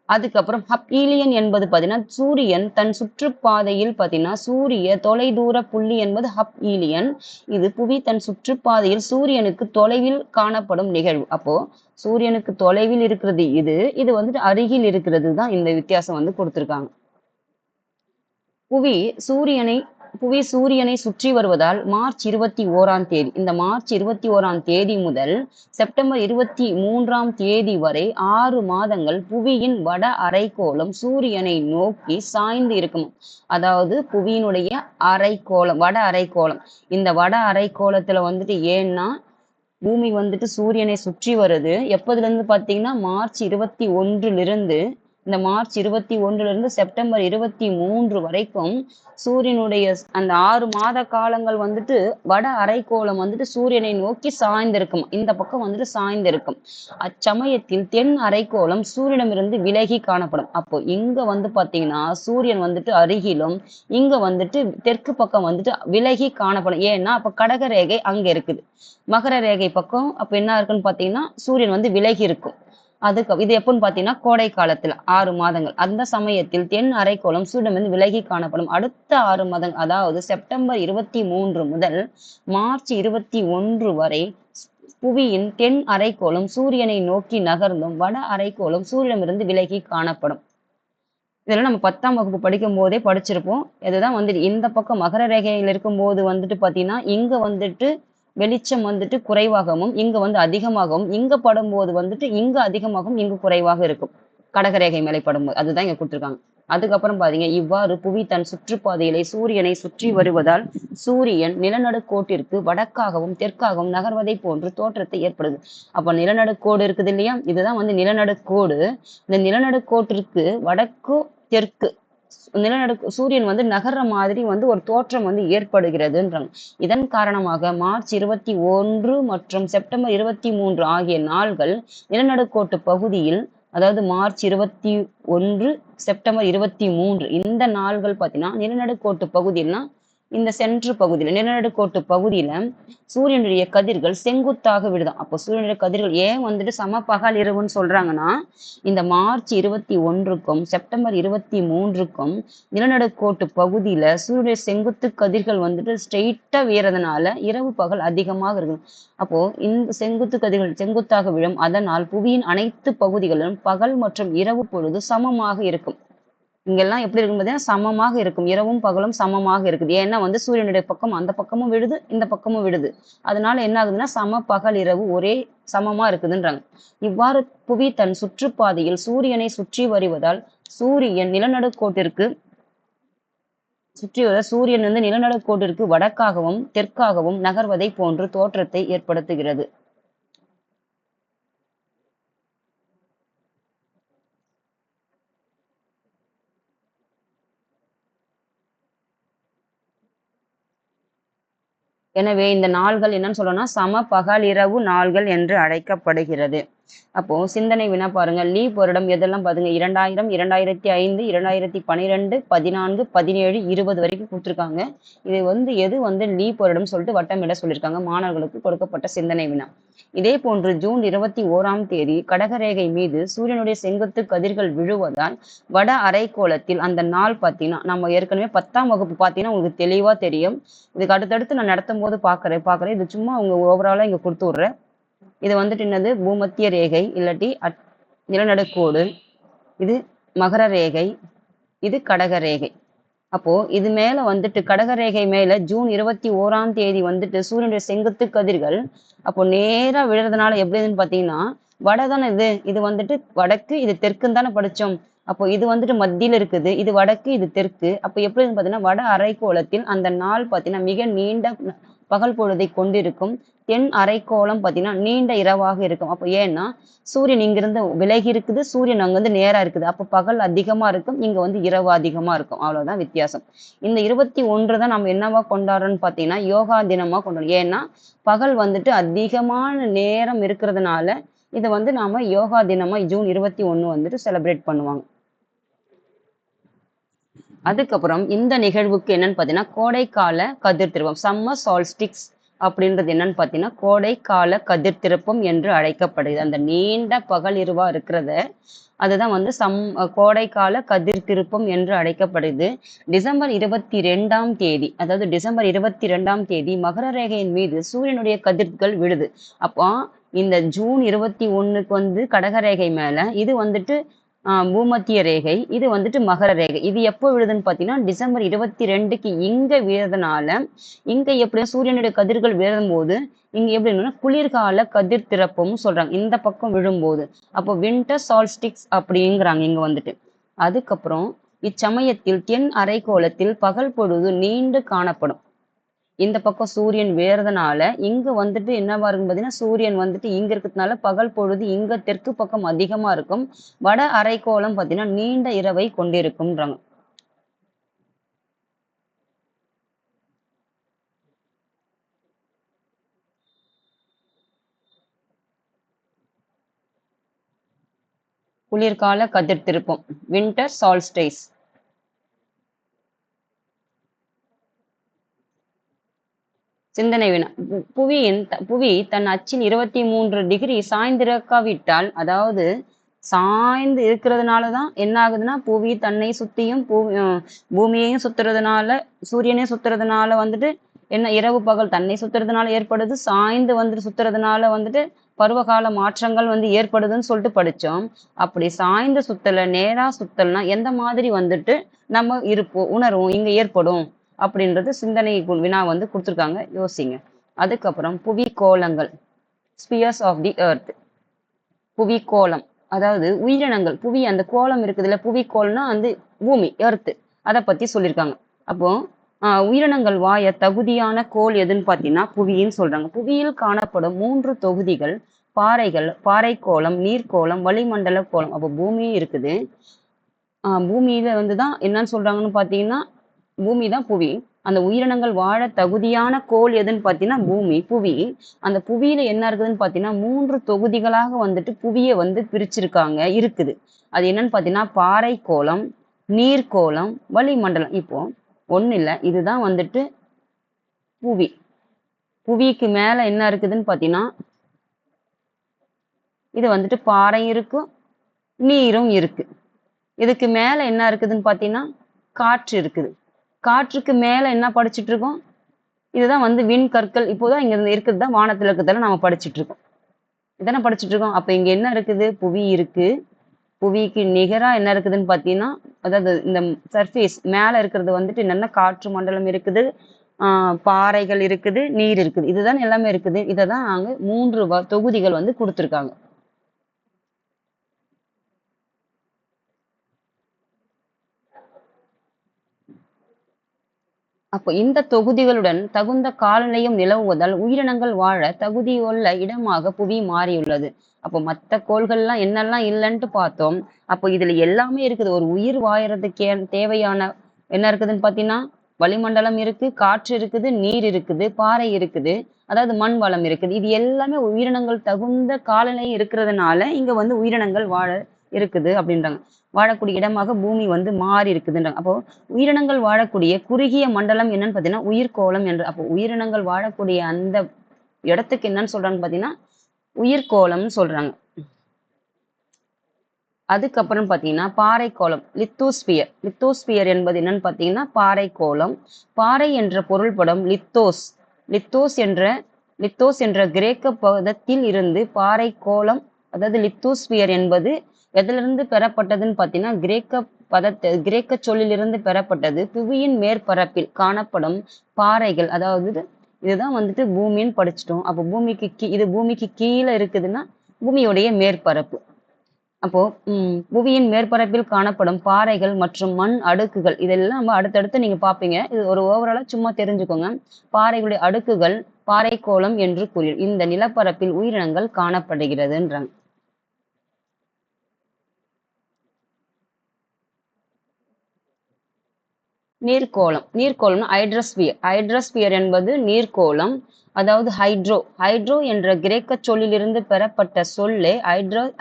அதுக்கப்புறம் ஹப்ஈலியன் என்பது பாத்தீங்கன்னா சூரியன் தன் சுற்றுப்பாதையில் பாத்தீங்கன்னா சூரிய தொலைதூர புள்ளி என்பது ஹப்ஈலியன். இது புவி தன் சுற்றுப்பாதையில் சூரியனுக்கு தொலைவில் காணப்படும் நிகழ்வு. அப்போ சூரியனுக்கு தொலைவில் இருக்கிறது இது வந்துட்டு அருகில் இருக்கிறது தான் இந்த வித்தியாசம் வந்து கொடுத்திருக்காங்க. புவி சூரியனை சுற்றி வருவதால் மார்ச் 21ஆம் தேதி, இந்த மார்ச் 21ஆம் தேதி முதல் செப்டம்பர் 23ஆம் தேதி வரை 6 மாதங்கள் புவியின் வட அரைக்கோளம் சூரியனை நோக்கி சாய்ந்து இருக்கும். அதாவது புவியினுடைய அரைக்கோளம், வட அரைக்கோளம். இந்த வட அரைக்கோளத்துல வந்துட்டு ஏன்னா பூமி வந்துட்டு சூரியனை சுற்றி வருது எப்போதுல இருந்து பாத்தீங்கன்னா மார்ச் 21 இந்த மார்ச் 21 செப்டம்பர் 23 வரைக்கும் சூரியனுடைய அந்த 6 மாத காலங்கள் வந்துட்டு வட அரைக்கோளம் வந்துட்டு சூரியனை நோக்கி சாய்ந்திருக்கும். இந்த பக்கம் வந்துட்டு சாய்ந்திருக்கும். அச்சமயத்தில் தென் அரைக்கோளம் சூரியனிடமிருந்து விலகி காணப்படும். அப்போ இங்க வந்து பாத்தீங்கன்னா சூரியன் வந்துட்டு அருகிலும் இங்க வந்துட்டு தெற்கு பக்கம் வந்துட்டு விலகி காணப்படும். ஏன்னா அப்ப கடக ரேகை அங்க இருக்குது, மகர ரேகை பக்கம் அப்ப என்ன இருக்குன்னு பாத்தீங்கன்னா சூரியன் வந்து விலகி இருக்கும். இது எப்போன்னு பாத்தீங்கன்னா கோடை காலத்துல 6 மாதங்கள். அந்த சமயத்தில் தென் அரைக்கோளம் சூரியனிடமிருந்து விலகி காணப்படும். அடுத்த 6 மாதங்கள் அதாவது செப்டம்பர் 23 முதல் மார்ச் 21 வரை புவியின் தென் அரைக்கோளம் சூரியனை நோக்கி நகர்ந்தும் வட அரைக்கோளம் சூரியனிடமிருந்து விலகி காணப்படும். இதெல்லாம் நம்ம 10ஆம் வகுப்பு படிக்கும் போதே படிச்சிருப்போம். இதுதான் வந்துட்டு இந்த பக்கம் மகர ரேகையில் இருக்கும் போது வந்துட்டு பாத்தீங்கன்னா இங்க வந்துட்டு வெளிச்சம் வந்துட்டு குறைவாகவும் இங்க வந்து அதிகமாகவும், இங்க படும்போது வந்துட்டு இங்க அதிகமாகவும் இங்கு குறைவாக இருக்கும். கடகரேகை மேலே படும்போது அதுதான் இங்க கொடுத்துருக்காங்க. அதுக்கப்புறம் பாத்தீங்க, இவ்வாறு புவி தன் சுற்றுப்பாதையிலே சூரியனை சுற்றி வருவதால் சூரியன் நிலநடுக்கோட்டிற்கு வடக்காகவும் தெற்காகவும் நகர்வதை போன்று தோற்றத்தை ஏற்படுது. அப்ப நிலநடுக்கோடு இருக்குது இல்லையா, இதுதான் வந்து நிலநடுக்கோடு. இந்த நிலநடுக்கோட்டிற்கு வடக்கு தெற்கு சூரியன் வந்து நகர்ற மாதிரி வந்து ஒரு தோற்றம் வந்து ஏற்படுகிறதுன்றாங்க. இதன் காரணமாக மார்ச் 21 மற்றும் செப்டம்பர் 23 ஆகிய நாள்கள் நிலநடுக்கோட்டு பகுதியில், அதாவது மார்ச் 21 செப்டம்பர் 23 இந்த நாள்கள் பார்த்தீங்கன்னா நிலநடுக்கோட்டு பகுதியில்னா இந்த சென்ட்ரு பகுதியில் நிலநடுக்கோட்டு பகுதியில சூரியனுடைய கதிர்கள் செங்குத்தாக விடுதான். அப்போ சூரியனுடைய கதிர்கள் ஏன் வந்துட்டு சம பகல் இரவுன்னு சொல்றாங்கன்னா, இந்த மார்ச் 21க்கும் செப்டம்பர் 23க்கும் நிலநடுக்கோட்டு பகுதியில சூரிய செங்குத்து கதிர்கள் வந்துட்டு ஸ்ட்ரெயிட்டா வீறதுனால இரவு பகல் அதிகமாக இருக்கும். அப்போ இந்த செங்குத்து கதிர்கள் செங்குத்தாக விழும். அதனால் புவியின் அனைத்து பகுதிகளிலும் பகல் மற்றும் இரவு பொழுது சமமாக இருக்கும். இங்கெல்லாம் எப்படி இருக்கும் பார்த்தீங்கன்னா சமமாக இருக்கும். இரவும் பகலும் சமமாக இருக்குது. ஏன்னா வந்து சூரியனுடைய பக்கம் அந்த பக்கமும் விடுது, இந்த பக்கமும் விடுது. அதனால என்ன ஆகுதுன்னா சம பகல் இரவு ஒரே சமமா இருக்குதுன்றாங்க. இவ்வாறு புவி தன் சுற்றுப்பாதையில் சூரியனை சுற்றி வருவதால் சூரியன் நிலநடுக்கோட்டிற்கு சூரியன் வந்து நிலநடுக்கோட்டிற்கு வடக்காகவும் தெற்காகவும் நகர்வதை போன்று தோற்றத்தை ஏற்படுத்துகிறது. எனவே இந்த நாள்கள் என்னன்னு சொல்லணும்னா சம பகலிரவு நாள்கள் என்று அழைக்கப்படுகிறது. அப்போ சிந்தனை வினா பாருங்க. லீப் வருடம் எதெல்லாம் பாருங்க, 2000, 2005, 2012, 14, 17, 20 வரைக்கும் கொடுத்துருக்காங்க. இது வந்து எது வந்து லீப் வருடம் சொல்லிட்டு வட்டமிட சொல்லியிருக்காங்க. மாணவர்களுக்கு கொடுக்கப்பட்ட சிந்தனை வினா. இதே போன்று ஜூன் 21ஆம் தேதி கடகரேகை மீது சூரியனுடைய செங்குத்து கதிர்கள் விழுவதால் வட அரைக்கோளத்தில் அந்த நாள் பார்த்தீங்கன்னா, நம்ம ஏற்கனவே 10ஆம் வகுப்பு பார்த்தீங்கன்னா உங்களுக்கு தெளிவா தெரியும். இதுக்கு அடுத்தடுத்து நான் நடத்தும் போது பார்க்குறேன். இது சும்மா அவங்க ஓவராலா இங்க கொடுத்து விடுறேன். இது வந்துட்டு என்னது, பூமத்திய ரேகை இல்லாட்டி நிலநடுக்கோடு, இது மகர ரேகை, இது கடக ரேகை. அப்போ இது மேல வந்துட்டு கடகரேகை மேல ஜூன் 21ஆம் தேதி வந்துட்டு சூரியனுடைய செங்குத்து கதிர்கள் அப்போ நேரா விழுறதுனால எப்படின்னு பாத்தீங்கன்னா, வடதானே இது வந்துட்டு வடக்கு, இது தெற்குன்னு தானே படிச்சோம். அப்போ இது வந்துட்டு மத்தியில இருக்குது, இது வடக்கு, இது தெற்கு. அப்போ எப்படின்னு பாத்தீங்கன்னா வட அரைக்கோளத்தில் அந்த நாள் பாத்தீங்கன்னா மிக நீண்ட பகல் பொழுதை கொண்டிருக்கும். தென் அரைக்கோளம் பாத்தீங்கன்னா நீண்ட இரவாக இருக்கும். அப்போ ஏன்னா சூரியன் இங்கிருந்து விலகி இருக்குது, சூரியன் அங்கிருந்து நேரா இருக்குது. அப்போ பகல் அதிகமா இருக்கும், இங்க வந்து இரவு அதிகமா இருக்கும். அவ்வளவுதான் வித்தியாசம். இந்த 21 தான் நம்ம என்னவா கொண்டாடுறோம்னு பாத்தீங்கன்னா யோகா தினமா கொண்டாடுறோம். ஏன்னா பகல் வந்துட்டு அதிகமான நேரம் இருக்கிறதுனால இதை வந்து நாம யோகா தினமா ஜூன் 21 வந்துட்டு செலிப்ரேட் பண்ணுவாங்க. அதுக்கப்புறம் இந்த நிகழ்வுக்கு என்னன்னு பாத்தீங்கன்னா கோடைக்கால கதிர் திருப்பம், சம்மர் சால்ஸ்டிக்ஸ் அப்படின்றது என்னன்னு பாத்தீங்கன்னா கோடைக்கால கதிர் திருப்பம் என்று அழைக்கப்படுது. அந்த நீண்ட பகல் இரவா இருக்கிறத அதுதான் வந்து கோடைக்கால கதிர் திருப்பம் என்று அழைக்கப்படுது. டிசம்பர் 22ஆம் தேதி, அதாவது டிசம்பர் 22ஆம் தேதி மகர ரேகையின் மீது சூரியனுடைய கதிர்கள் விழுது. அப்போ இந்த ஜூன் 21க்கு வந்து கடகரேகை மேல இது வந்துட்டு பூமத்திய ரேகை, இது வந்துட்டு மகர ரேகை. இது எப்போ விழுதுன்னு பாத்தீங்கன்னா டிசம்பர் 22க்கு இங்க விழுறதுனால இங்க எப்படியும் சூரியனுடைய கதிர்கள் விழும் போது இங்க எப்படி குளிர்கால கதிர் திறப்பும் சொல்றாங்க இந்த பக்கம் விழும்போது. அப்போ வின்டர் சால்ஸ்டிக்ஸ் அப்படிங்கிறாங்க இங்க வந்துட்டு. அதுக்கப்புறம் இச்சமயத்தில் தென் அரைக்கோளத்தில் பகல் பொழுது நீண்டு காணப்படும். இந்த பக்கம் சூரியன் வேறதுனால இங்க வந்துட்டு என்னவா இருக்கும் பாத்தீங்கன்னா சூரியன் வந்துட்டு இங்க இருக்கிறதுனால பகல் பொழுது இங்க தெற்கு பக்கம் அதிகமா இருக்கும். வட அரைக்கோளம் பாத்தீங்கன்னா நீண்ட இரவை கொண்டிருக்கும்ன்றாங்க. குளிர்கால கதிர் திருப்பம், வின்டர் சால்ஸ்டைஸ். சிந்தனை வினா. புவி தன் அச்சின் 23 டிகிரி சாய்ந்திருக்காவிட்டால், அதாவது சாய்ந்து இருக்கிறதுனாலதான் என்ன ஆகுதுன்னா புவி தன்னை சுத்தியும் பூமியையும் சுத்துறதுனால சூரியனையும் சுத்துறதுனால வந்துட்டு என்ன இரவு பகல் தன்னை சுத்துறதுனால ஏற்படுது, சாய்ந்து வந்துட்டு சுத்துறதுனால வந்துட்டு பருவகால மாற்றங்கள் வந்து ஏற்படுதுன்னு சொல்லிட்டு படிச்சோம். அப்படி சாய்ந்த சுத்தல நேரா சுத்தல்னா எந்த மாதிரி வந்துட்டு நம்ம இருப்போம் உணர்வோம் இங்க ஏற்படும் அப்படின்றது சிந்தனை வினா வந்து கொடுத்துருக்காங்க, யோசிங்க. அதுக்கப்புறம் புவி கோளங்கள், ஸ்பியர்ஸ் ஆஃப் தி எர்த். புவி கோளம் அதாவது உயிரினங்கள் புவி அந்த கோளம் இருக்குதுல்ல, புவிக்கோள்னா வந்து பூமி எர்த்து அதை பத்தி சொல்லியிருக்காங்க. அப்போ உயிரினங்கள் வாய தகுதியான கோள் எதுன்னு பார்த்தீங்கன்னா புவின்னு சொல்றாங்க. புவியில் காணப்படும் 3 தொகுதிகள் பாறைகள், பாறைக்கோளம், நீர்க்கோளம், வளிமண்டல கோளம். அப்போ பூமியும் இருக்குது. பூமியில வந்து தான் என்னன்னு சொல்றாங்கன்னு பார்த்தீங்கன்னா பூமி தான் புவி. அந்த உயிரினங்கள் வாழ தகுதியான கோள் எதுன்னு பார்த்தீங்கன்னா பூமி, புவி. அந்த புவியில என்ன இருக்குதுன்னு பார்த்தீங்கன்னா 3 தொகுதிகளாக வந்துட்டு புவியை வந்து பிரிச்சிருக்காங்க இருக்குது. அது என்னன்னு பார்த்தீங்கன்னா பாறைக்கோளம், நீர்க்கோளம், வளிமண்டலம். இப்போ ஒண்ணு இல்ல, இதுதான் வந்துட்டு புவி. புவிக்கு மேல என்ன இருக்குதுன்னு பார்த்தீங்கன்னா இது வந்துட்டு பாறை இருக்கும், நீரும் இருக்கு. இதுக்கு மேல என்ன இருக்குதுன்னு பார்த்தீங்கன்னா காற்று இருக்குது. காற்றுக்கு மேல என்ன படிச்சுட்டு இருக்கோம்? இதுதான் வந்து விண்கற்கள். இப்போதான் இங்க இருக்கிறது தான் வானத்துல இருக்கிறதெல்லாம் நம்ம படிச்சுட்டு இருக்கோம். இதானே படிச்சுட்டு இருக்கோம். அப்ப இங்க என்ன இருக்குது? புவி இருக்கு. புவிக்கு நிகரா என்ன இருக்குதுன்னு பார்த்தீங்கன்னா அதாவது இந்த சர்ஃபேஸ் மேல இருக்கிறது வந்துட்டு என்னன்னா காற்று மண்டலம் இருக்குது, பாறைகள் இருக்குது, நீர் இருக்குது. இதுதான் எல்லாமே இருக்குது. இதை தான் நாங்க 3 தொகுதிகள் வந்து கொடுத்துருக்காங்க. அப்போ இந்த தொகுதிகளுடன் தகுந்த காலநிலையும் நிலவுவதால் உயிரினங்கள் வாழ தகுதியுள்ள இடமாக புவி மாறியுள்ளது. அப்போ மற்ற கோள்கள்லாம் என்னெல்லாம் இல்லைன்ட்டு பார்த்தோம். அப்போ இதுல எல்லாமே இருக்குது. ஒரு உயிர் வாழறதுக்கு தேவையான என்ன இருக்குதுன்னு பார்த்தீங்கன்னா வளிமண்டலம் இருக்கு, காற்று இருக்குது, நீர் இருக்குது, பாறை இருக்குது, அதாவது மண் வளம் இருக்குது. இது எல்லாமே உயிரினங்கள் தகுந்த காலநிலை இருக்கிறதுனால இங்க வந்து உயிரினங்கள் வாழ இருக்குது அப்படின்றாங்க. வாழக்கூடிய இடமாக பூமி வந்து மாறி இருக்குதுன்றாங்க. அப்போ உயிரினங்கள் வாழக்கூடிய குறுகிய மண்டலம் என்னன்னு பார்த்தீங்கன்னா உயிர்கோளம் என்று. அப்போ உயிரினங்கள் வாழக்கூடிய அந்த இடத்துக்கு என்னன்னு சொல்றாங்கன்னு பார்த்தீங்கன்னா உயிர்கோளம்னு சொல்றாங்க. அதுக்கப்புறம் பார்த்தீங்கன்னா பாறைக்கோளம், லித்தோஸ்பியர். லித்தோஸ்பியர் என்பது என்னன்னு பார்த்தீங்கன்னா பாறைக்கோளம். பாறை என்ற பொருள்படும் லித்தோஸ். லித்தோஸ் என்ற கிரேக்க பதத்தில் இருந்து பாறைக்கோளம், அதாவது லித்தோஸ்பியர் என்பது எதிலிருந்து பெறப்பட்டதுன்னு பார்த்தீங்கன்னா கிரேக்க சொல்லிலிருந்து பெறப்பட்டது. புவியின் மேற்பரப்பில் காணப்படும் பாறைகள், அதாவது இதுதான் வந்துட்டு பூமின்னு படிச்சிட்டோம். அப்போ இது பூமிக்கு கீழே இருக்குதுன்னா பூமியுடைய மேற்பரப்பு. அப்போ புவியின் மேற்பரப்பில் காணப்படும் பாறைகள் மற்றும் மண் அடுக்குகள் இதெல்லாம் நம்ம அடுத்தடுத்து நீங்க பார்ப்பீங்க. இது ஒரு ஓவராலா சும்மா தெரிஞ்சுக்கோங்க. பாறைகளுடைய அடுக்குகள் பாறைக்கோளம் என்று கூறி இந்த நிலப்பரப்பில் உயிரினங்கள் காணப்படுகிறதுன்றாங்க. நீர்க்கோளம் ஹைட்ரோஸ்பியர் என்பது நீர்க்கோளம். அதாவது ஹைட்ரோ என்ற கிரேக்க சொல்லிலிருந்து பெறப்பட்ட சொல்லே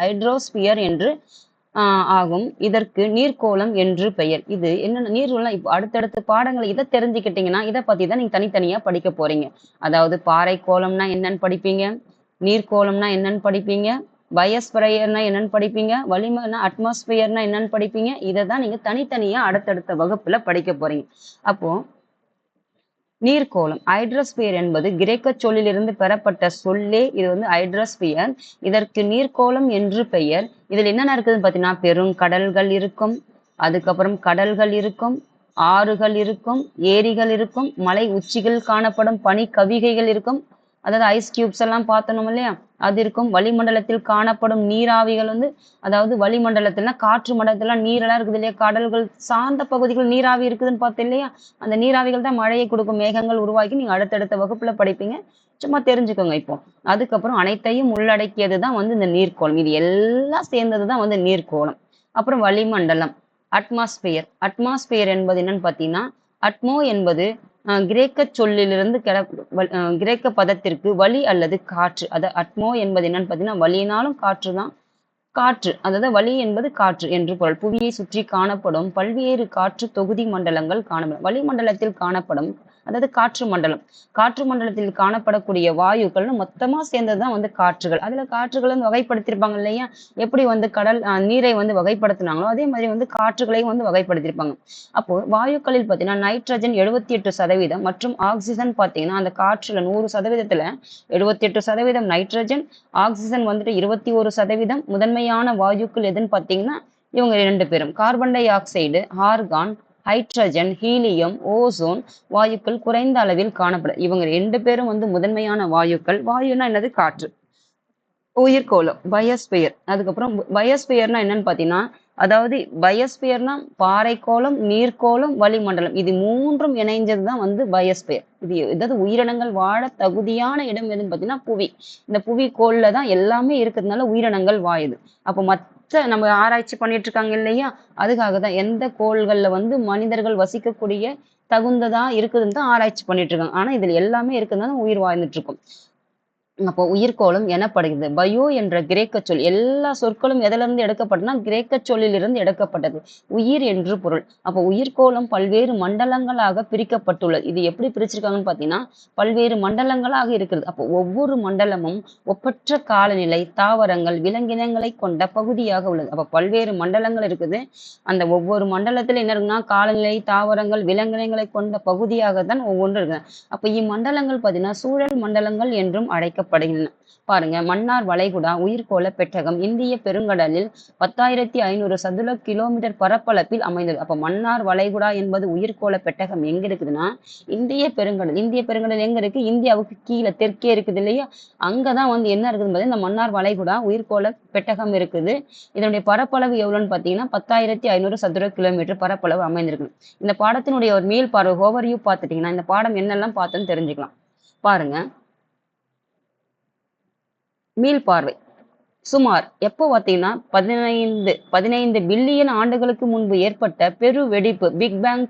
ஹைட்ரோஸ்பியர் என்று ஆகும். இதற்கு நீர்க்கோளம் என்று பெயர். இது என்னென்ன நீர்கோளம் இப்போ அடுத்தடுத்த பாடங்களை இதை தெரிஞ்சுக்கிட்டீங்கன்னா இதை பத்தி தான் நீங்க தனித்தனியா படிக்க போறீங்க. அதாவது பாறைக்கோளம்னா என்னன்னு படிப்பீங்க, நீர்க்கோளம்னா என்னன்னு படிப்பீங்க, பயோஸ்பியர்னா என்னன்னு படிப்பீங்க, வளிமண்டல அட்மாஸ்பியர்னா என்னன்னு படிப்பீங்க. இதை தான் நீங்க தனித்தனியா அடுத்தடுத்த வகுப்புல படிக்க போறீங்க. அப்போ நீர்க்கோளம் ஹைட்ரோஸ்பியர் என்பது கிரேக்க சொல்லிலிருந்து பெறப்பட்ட சொல்லே இது வந்து ஹைட்ரோஸ்பியர். இதற்கு நீர்க்கோளம் என்று பெயர். இதுல என்னென்ன இருக்குதுன்னு பார்த்தீங்கன்னா பெருங்கடல்கள் இருக்கும், அதுக்கப்புறம் கடல்கள் இருக்கும், ஆறுகள் இருக்கும், ஏரிகள் இருக்கும், மலை உச்சிகள் காணப்படும் பனி கவிகைகள் இருக்கும், அதாவது ஐஸ் கியூப்ஸ் எல்லாம் பார்த்தோம் இல்லையா, அது இருக்கும். வளிமண்டலத்தில் காணப்படும் நீராவிகள் வந்து அதாவது வளிமண்டலத்துல காற்று மண்டலத்துல நீரெல்லாம் இருக்குது இல்லையா, கடல்கள் சார்ந்த பகுதிகள் நீராவி இருக்குதுன்னு பார்த்தோம் இல்லையா, அந்த நீராவிகள் தான் மழையை கொடுக்கும், மேகங்கள் உருவாக்கி நீங்க அடுத்தடுத்த வகுப்புல படிப்பீங்க. சும்மா தெரிஞ்சுக்கோங்க. இப்போ அதுக்கப்புறம் அனைத்தையும் உள்ளடக்கியது தான் வந்து இந்த நீர்க்கோளம். இது எல்லாம் சேர்ந்தது தான் வந்து நீர்க்கோளம். அப்புறம் வளிமண்டலம், அட்மாஸ்பியர் என்பது என்னன்னு பார்த்தீங்கன்னா அட்மோ என்பது கிரேக்க சொல்லிலிருந்து கிரேக்க பதத்திற்கு வளி அல்லது காற்று. அதாவது அட்மோ என்பது என்னன்னு பார்த்தீங்கன்னா வளினாலும் காற்று தான். காற்று அதாவது வளி என்பது காற்று என்று பொருள். புவியை சுற்றி காணப்படும் பல்வேறு காற்று தொகுதி மண்டலங்கள் காணப்படும். வளிமண்டலத்தில் காணப்படும் அதாவது காற்று மண்டலத்தில் காணப்படக்கூடிய வாயுக்கள் மொத்தமா சேர்ந்ததுதான் வந்து காற்றுகள். அதுல காற்றுகள் வந்து வகைப்படுத்திருப்பாங்க இல்லையா, எப்படி வந்து நீரை வந்து வகைப்படுத்தினாங்களோ அதே மாதிரி வந்து காற்றுகளையும் வந்து வகைப்படுத்திருப்பாங்க. அப்போ வாயுக்களில் பார்த்தீங்கன்னா நைட்ரஜன் 78% மற்றும் ஆக்சிஜன் பார்த்தீங்கன்னா அந்த காற்றுல 100%த்துல 78% நைட்ரஜன், ஆக்சிஜன் வந்துட்டு 21%. முதன்மையான வாயுக்கள் எதுன்னு பார்த்தீங்கன்னா இவங்க 2 பேரும். Carbon di oxide, argon, hydrogen, helium, ozone வாயுக்கள் குறைந்த அளவில் காணப்படும். இவங்க 2 பேரும் வந்து முதன்மையான வாயுக்கள். வாயுனா என்னது? காற்று. உயிர்க்கோளம் பயோஸ்பியர். அதுக்கப்புறம் பயோஸ்பியர்னா என்னன்னு பார்த்தீங்கன்னா, அதாவது பயோஸ்பியர்னா பாறைக்கோளம், நீர்க்கோளம், வளிமண்டலம். இது 3ம் இணைஞ்சது தான் வந்து பயோஸ்பியர். இது ஏதாவது உயிரினங்கள் வாழ தகுதியான இடம் எதுன்னு பார்த்தீங்கன்னா புவி. இந்த புவிக்கோள்ல தான் எல்லாமே இருக்கிறதுனால உயிரினங்கள் வாழுது. அப்போ மற்ற நம்ம ஆராய்ச்சி பண்ணிட்டு இருக்காங்க இல்லையா? அதுக்காக தான் எந்த கோள்கள்ல வந்து மனிதர்கள் வசிக்கக்கூடிய தகுந்ததா இருக்குதுன்னு தான் ஆராய்ச்சி பண்ணிட்டு இருக்காங்க. ஆனா இதுல எல்லாமே இருக்கிறதுனால உயிர் வாழ்ந்துட்டு இருக்கும். அப்போ உயிர்க்கோளம் எனப்படுகிறது. பயோ என்ற கிரேக்க சொல். எல்லா சொற்களும் எதிலிருந்து எடுக்கப்பட்டதுன்னா, கிரேக்க சொல்லிலிருந்து எடுக்கப்பட்டது. உயிர் என்று பொருள். அப்போ உயிர்க்கோளம் பல்வேறு மண்டலங்களாக பிரிக்கப்பட்டுள்ளது. இது எப்படி பிரிச்சிருக்காங்கன்னு பார்த்தீங்கன்னா, பல்வேறு மண்டலங்களாக இருக்கிறது. அப்போ ஒவ்வொரு மண்டலமும் ஒப்பற்ற காலநிலை, தாவரங்கள், விலங்கினங்களைக் கொண்ட பகுதியாக உள்ளது. அப்போ பல்வேறு மண்டலங்கள் இருக்குது. அந்த ஒவ்வொரு மண்டலத்துல என்ன இருக்குன்னா, காலநிலை, தாவரங்கள், விலங்கினங்களைக் கொண்ட பகுதியாக தான் ஒவ்வொன்றும் இருக்கு. அப்ப இம்மண்டலங்கள் பார்த்தீங்கன்னா, சூழல் மண்டலங்கள் என்றும் அழைக்கப்படுகின்றன. பாருங்க, மன்னார் வளைகுடா உயிர்க்கோள பெட்டகம் இந்திய பெருங்கடலில் 10,500 சதுர கிலோமீட்டர் பரப்பளவில் அமைந்துள்ளது. அப்ப மன்னார் வளைகுடா என்பது உயிர்க்கோள பெட்டகம் எங்க இருக்குதுன்னா, இந்திய பெருங்கடல். இந்திய பெருங்கடல் எங்க இருக்கு? இந்தியாவுக்கு கீழே தெற்கே இருக்குது இல்லையா? அங்கதான் வந்து என்ன இருக்குதுன்னு பார்த்தீங்கன்னா, இந்த மன்னார் வளைகுடா உயிர்க்கோள பெட்டகம் இருக்குது. இதனுடைய பரப்பளவு எவ்வளவுன்னு பார்த்தீங்கன்னா, 10,500 சதுர கிலோமீட்டர் பரப்பளவு அமைந்திருக்கு. இந்த பாடத்தினுடைய ஒரு மீள் பார்வை ஓவர்வியூ பார்த்துட்டீங்கன்னா, இந்த பாடம் என்னெல்லாம் பார்த்தோன்னு தெரிஞ்சுக்கலாம். பாருங்க, மீள்பார்வை. சுமார் எப்போ பார்த்தீங்கன்னா, 15 பில்லியன் ஆண்டுகளுக்கு முன்பு ஏற்பட்ட பெரு வெடிப்பு பிக் பேங்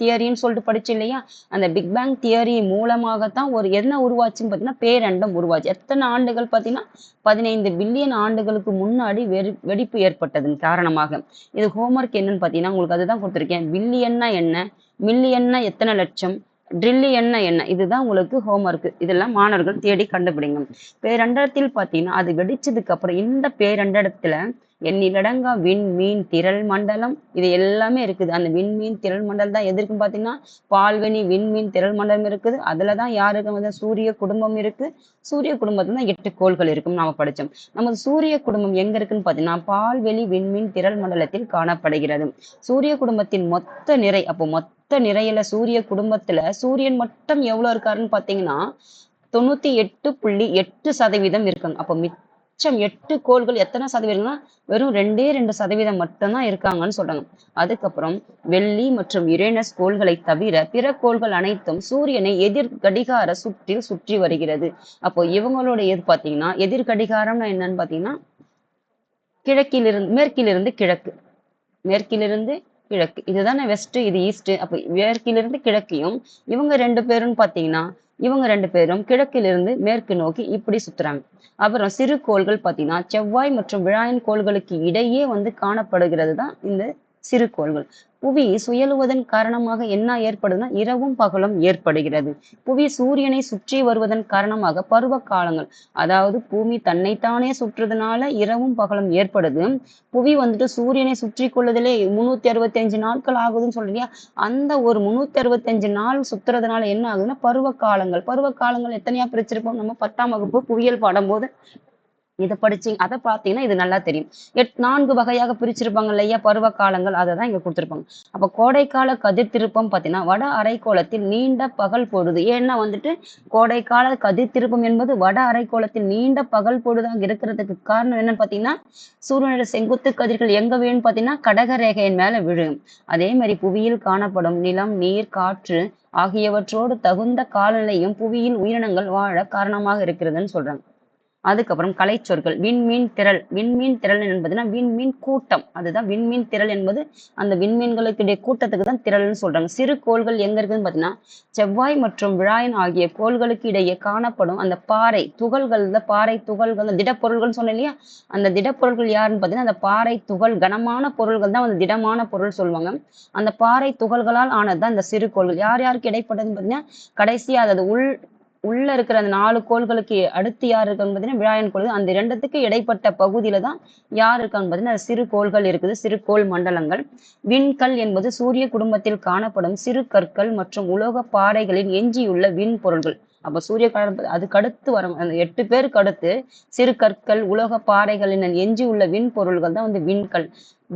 தியரின்னு சொல்லிட்டு படிச்சோம் இல்லையா? அந்த பிக் பேங் தியரி மூலமாகத்தான் ஒரு என்ன உருவாச்சுன்னு பார்த்தீங்கன்னா, பேரண்டம் உருவாச்சு. எத்தனை ஆண்டுகள் பார்த்தீங்கன்னா, 15 பில்லியன் ஆண்டுகளுக்கு முன்னாடி வெடிப்பு ஏற்பட்டதன் காரணமாக. இது ஹோம்வொர்க் என்னன்னு பார்த்தீங்கன்னா, உங்களுக்கு அதுதான் கொடுத்துருக்கேன். பில்லியன்னா என்ன? மில்லியன்னா எத்தனை லட்சம்? ட்ரில்லியன்னா என்ன? இதுதான் உங்களுக்கு ஹோம்வொர்க். இதெல்லாம் மாணவர்கள் தேடி கண்டுபிடிங்க. பேரண்டத்தில் பார்த்தீங்கன்னா, அது வெடிச்சதுக்கு அப்புறம் இந்த பேரண்டத்துல எண்ணிலடங்கா விண்மீன் திரள் மண்டலம் இது எல்லாமே இருக்குது. அந்த விண்மீன் திரள் மண்டலம் தான் எது இருக்குன்னு பார்த்தீங்கன்னா, பால்வெளி விண்மீன் திரள் மண்டலம் இருக்குது. அதுல தான் யாரு இருக்காங்க? சூரிய குடும்பம் இருக்கு. சூரிய குடும்பத்துல தான் 8 கோள்கள் இருக்குன்னு நாம படிச்சோம். நமது சூரிய குடும்பம் எங்க இருக்குன்னு பார்த்தீங்கன்னா, பால்வெளி விண்மீன் திரள் மண்டலத்தில் காணப்படுகிறது. சூரிய குடும்பத்தின் மொத்த நிறை அப்போ மொத்த நிறையில சூரிய குடும்பத்துல சூரியன் மட்டும் எவ்வளவு இருக்காருன்னு பார்த்தீங்கன்னா, 98.8% இருக்காங்க. அப்ப மிச்சம் 8 கோள்கள் எத்தனை சதவீதம்னா வெறும் 2% மட்டும்தான் இருக்காங்கன்னு சொல்றாங்க. அதுக்கப்புறம் வெள்ளி மற்றும் யுரேனஸ் கோள்களை தவிர பிற கோள்கள் அனைத்தும் சூரியனை எதிர் கடிகார சுற்றில் சுற்றி வருகிறது. அப்போ இவங்களோட எது பார்த்தீங்கன்னா, எதிர் கடிகாரம்னா என்னன்னு பார்த்தீங்கன்னா, மேற்கிலிருந்து கிழக்கு. மேற்கிலிருந்து கிழக்கு. இதுதானே வெஸ்ட், இது ஈஸ்ட். அப்ப மேற்கிலிருந்து கிழக்கையும் இவங்க 2 பேரும் பார்த்தீங்கன்னா, இவங்க 2 பேரும் கிழக்கிலிருந்து மேற்கு நோக்கி இப்படி சுத்துறாங்க. அப்புறம் சிறு கோள்கள் பார்த்தீங்கன்னா, செவ்வாய் மற்றும் விழாயின் கோள்களுக்கு இடையே வந்து காணப்படுகிறது தான் இந்த சிறு கோள்கள். புவி சுழலுவதன் காரணமாக என்ன ஏற்படுதுன்னா, இரவும் பகலும் ஏற்படுகிறது. புவி சூரியனை சுற்றி வருவதன் காரணமாக பருவ காலங்கள், அதாவது பூமி தன்னைத்தானே சுற்றுறதுனால இரவும் பகலும் ஏற்படுது. புவி வந்துட்டு சூரியனை சுற்றி கொள்ளுதலே 365 நாட்கள் ஆகுதுன்னு சொல்றியா? அந்த ஒரு 365 நாள் சுத்துறதுனால என்ன ஆகுதுன்னா பருவ காலங்கள். பருவ காலங்கள் எத்தனையா பிரிச்சிருப்போம் நம்ம 10ஆம் வகுப்பு புவியியல் பாடும் போது இதை படிச்சீங்க. அதை பார்த்தீங்கன்னா இது நல்லா தெரியும். 4 வகையாக பிரிச்சிருப்பாங்க இல்லையா பருவ காலங்கள், அதை தான் இங்க கொடுத்துருப்பாங்க. அப்ப கோடைக்கால கதிர் திருப்பம் பார்த்தீங்கன்னா, வட அரைக்கோளத்தில் நீண்ட பகல் பொழுது. ஏன்னா வந்துட்டு கோடைக்கால கதிர் திருப்பம் என்பது வட அரைக்கோளத்தில் நீண்ட பகல் பொழுதாக இருக்கிறதுக்கு காரணம் என்னன்னு பார்த்தீங்கன்னா, சூரியனோட செங்குத்து கதிர்கள் எங்க விழுன்னு பார்த்தீங்கன்னா கடக ரேகையின் மேல விழும். அதே மாதிரி புவியில் காணப்படும் நிலம், நீர், காற்று ஆகியவற்றோடு தகுந்த காலநிலையும் புவியில் உயிரினங்கள் வாழ காரணமாக இருக்கிறதுன்னு சொல்றாங்க. அதுக்கப்புறம் கலைச்சொற்கள். விண்மீன் திரள். விண்மீன் திரள் என்பதுன்னா விண்மீன் கூட்டம். அதுதான் விண்மீன் திரள் என்பது அந்த விண்மீன்களுடைய கூட்டத்துக்கு தான் திரள்னு சொல்றாங்க. சிறு கோள்கள் எங்க இருக்குன்னு பார்த்தீங்கன்னா, செவ்வாய் மற்றும் விழாயின் ஆகிய கோள்களுக்கு இடையே காணப்படும் அந்த பாறை துகள்கள் திடப்பொருள்கள்னு சொன்னேன் இல்லையா? அந்த திடப்பொருள்கள் யாருன்னு பார்த்தீங்கன்னா, அந்த பாறை துகள் கனமான பொருள்கள் தான் அந்த திடமான பொருள் சொல்லுவாங்க. அந்த பாறை துகள்களால் ஆனதுதான் இந்த சிறு கோள்கள். யார் யாருக்கு இடைப்பட்டதுன்னு பார்த்தீங்கன்னா, கடைசியா அதாவது உள்ள இருக்கிற அந்த 4 கோள்களுக்கு அடுத்து யார் இருக்காங்க பார்த்தீங்கன்னா விழாயன் கோள். அந்த 2த்துக்கு இடைப்பட்ட பகுதியில தான் யார் இருக்காங்க பார்த்தீங்கன்னா சிறு கோள்கள் இருக்குது. சிறு கோள் மண்டலங்கள். விண்கல் என்பது சூரிய குடும்பத்தில் காணப்படும் சிறு கற்கள் மற்றும் உலோக பாறைகளின் எஞ்சியுள்ள விண் பொருள்கள். அப்ப சூரிய கலன் அதுக்கு அடுத்து வர அந்த 8 பேருக்கு அடுத்து சிறு கற்கள், உலோக பாறைகள் என எஞ்சி உள்ள விண்பொருள்கள் தான் வந்து விண்கல்.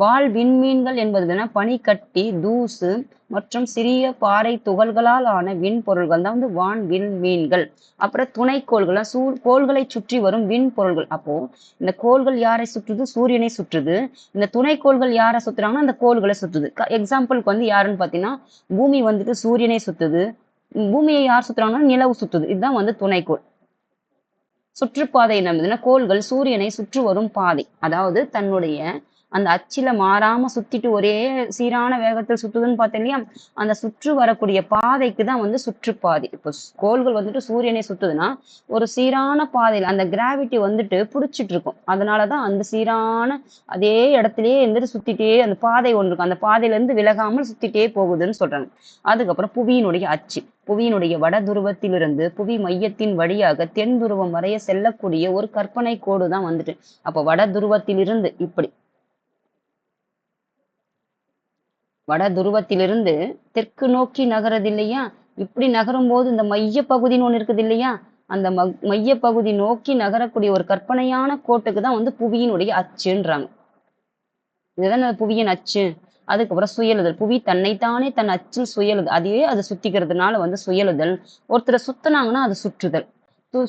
வால் விண்மீன்கள் என்பது பனிக்கட்டி, தூசு மற்றும் சிறிய பாறை துகள்களால் ஆன விண்பொருள்கள் தான் வந்து வான் விண்மீன்கள். அப்புறம் துணைக்கோள்கள் கோள்களை சுற்றி வரும் விண்பொருள்கள். அப்போ இந்த கோள்கள் யாரை சுற்றுது? சூரியனை சுற்றுது. இந்த துணைக்கோள்கள் யாரை சுத்துறாங்கன்னா அந்த கோள்களை சுத்துது. எக்ஸாம்பிளுக்கு வந்து யாருன்னு பாத்தீங்கன்னா பூமி வந்துட்டு சூரியனை சுத்துது. பூமியை யார் சுத்துறாங்கன்னா நிலவு சுத்துது. இதுதான் வந்து துணைக்கோள். சுற்றுப்பாதை என்னதுன்னா கோள்கள் சூரியனை சுற்றி வரும் பாதை. அதாவது தன்னுடைய அந்த அச்சில மாறாம சுத்திட்டு ஒரே சீரான வேகத்தில் சுத்துதுன்னு பார்த்தேன் இல்லையா? அந்த சுற்று வரக்கூடிய பாதைக்கு தான் வந்து சுற்றுப்பாதை. இப்போ கோள்கள் வந்துட்டு சூரியனை சுத்துதுன்னா ஒரு சீரான பாதையில் அந்த கிராவிட்டி வந்துட்டு பிடிச்சிட்டு இருக்கும். அதனாலதான் அந்த சீரான அதே இடத்துலயே இருந்துட்டு சுத்திட்டே அந்த பாதை ஒன்று இருக்கும். அந்த பாதையில இருந்து விலகாமல் சுத்திட்டே போகுதுன்னு சொல்றாங்க. அதுக்கப்புறம் புவியினுடைய அச்சு. புவியினுடைய வட துருவத்திலிருந்து புவி மையத்தின் வழியாக தென் துருவம் வரைய செல்லக்கூடிய ஒரு கற்பனை கோடு தான் வந்துட்டு. அப்போ வட துருவத்திலிருந்து இப்படி வட துருவத்திலிருந்து தெற்கு நோக்கி நகரது இல்லையா? இப்படி நகரும் போது இந்த மைய பகுதின்னு ஒண்ணு இருக்குது இல்லையா? அந்த மைய பகுதி நோக்கி நகரக்கூடிய ஒரு கற்பனையான கோட்டுக்கு தான் வந்து புவியினுடைய அச்சுன்றாங்க. இதுதான் புவியின் அச்சு. அதுக்கப்புறம் சுயலுதல். புவி தன்னைத்தானே தன் அச்சில் சுயலுதல். அதையே அது சுத்திக்கிறதுனால வந்து சுயலுதல். ஒருத்தரை சுத்தினாங்கன்னா அது சுற்றுதல்.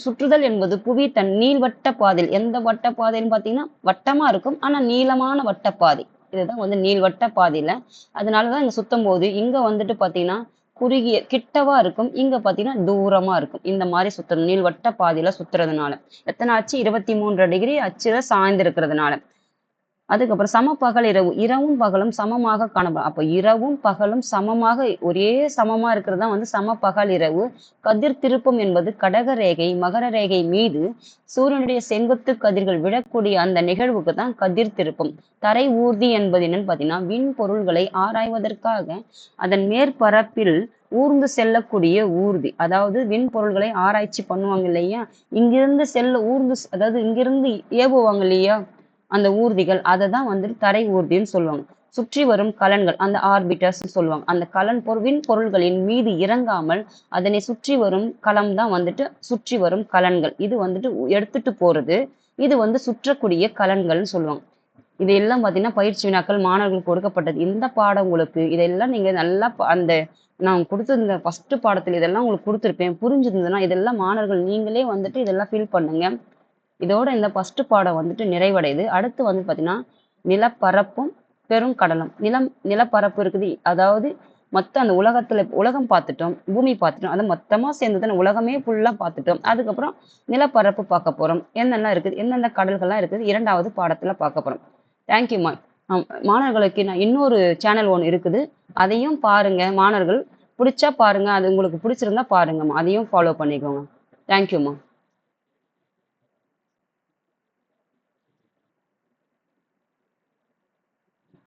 சுற்றுதல் என்பது புவி தன் நீள்வட்ட பாதையில் எந்த வட்ட பாதைன்னு பார்த்தீங்கன்னா வட்டமா இருக்கும் ஆனா நீளமான வட்டப்பாதை. இதுதான் வந்து நீள்வட்ட பாதையில. அதனாலதான் இங்க சுத்தும் போது இங்க வந்துட்டு பாத்தீங்கன்னா குறுகிய கிட்டவா இருக்கும், இங்க பாத்தீங்கன்னா தூரமா இருக்கும். இந்த மாதிரி சுத்தணும் நீள்வட்ட பாதையில சுத்துறதுனால. எத்தனை அச்சு? 23 டிகிரி அச்சுல சாய்ந்து இருக்கிறதுனால. அதுக்கப்புறம் சமபகல் இரவு. இரவும் பகலும் சமமாக காணப்படும். அப்ப இரவும் பகலும் சமமாக ஒரே சமமா இருக்கிறது தான் வந்து சமபகல் இரவு. கதிர் திருப்பம் என்பது கடக ரேகை, மகர ரேகை மீது சூரியனுடைய செங்குத்து கதிர்கள் விழக்கூடிய அந்த நிகழ்வுக்கு தான் கதிர் திருப்பம். தரை ஊர்தி என்பது என்னன்னு பார்த்தீங்கன்னா விண் பொருள்களை ஆராய்வதற்காக அதன் மேற்பரப்பில் ஊர்ந்து செல்லக்கூடிய ஊர்தி. அதாவது விண் பொருள்களை ஆராய்ச்சி பண்ணுவாங்க இல்லையா? இங்கிருந்து ஊர்ந்து அதாவது இங்கிருந்து ஏவுவாங்க இல்லையா? அந்த ஊர்திகள் அதை தான் வந்துட்டு தரை ஊர்தின்னு சொல்லுவாங்க. சுற்றி வரும் கலன்கள் அந்த ஆர்பிட்டர்ஸ் சொல்லுவாங்க. அந்த விண் பொருள்களின் மீது இறங்காமல் அதனை சுற்றி வரும் களம் தான் வந்துட்டு சுற்றி வரும் கலன்கள். இது வந்துட்டு எடுத்துட்டு போறது. இது வந்து சுற்றக்கூடிய கலன்கள்னு சொல்லுவாங்க. இதெல்லாம் பார்த்தீங்கன்னா பயிற்சி வினாக்கள் மாணவர்களுக்கு கொடுக்கப்பட்டது. இந்த பாடம் உங்களுக்கு இதெல்லாம் நீங்க நல்லா அந்த நான் கொடுத்திருந்த ஃபர்ஸ்ட் பாடத்தில் இதெல்லாம் உங்களுக்கு கொடுத்துருப்பேன். புரிஞ்சிருந்ததுன்னா இதெல்லாம் மாணவர்கள் நீங்களே வந்துட்டு இதெல்லாம் ஃபில் பண்ணுங்க. இதோட இந்த ஃபர்ஸ்ட் பாடம் வந்துட்டு நிறைவடையுது. அடுத்து வந்து பார்த்தீங்கன்னா நிலப்பரப்பும் பெருங்கடலும். நிலப்பரப்பு இருக்குது. அதாவது மொத்த அந்த உலகம் பார்த்துட்டோம், பூமி பார்த்துட்டோம். அதை மொத்தமா சேர்ந்துதான் உலகமே ஃபுல்லா பார்த்துட்டோம். அதுக்கப்புறம் நிலப்பரப்பு பார்க்க போறோம். என்னென்ன இருக்குது, எந்தெந்த கடல்கள்லாம் இருக்குது 2வது பாடத்துல பார்க்க போறோம். தேங்க்யூ மாணவர்களுக்கு நான் இன்னொரு சேனல் ஒன்று இருக்குது. அதையும் பாருங்க மாணவர்கள். பிடிச்சா பாருங்க. அது உங்களுக்கு பிடிச்சிருந்தா பாருங்கம்மா. அதையும் ஃபாலோ பண்ணிக்கோங்க. தேங்க்யூம்மா.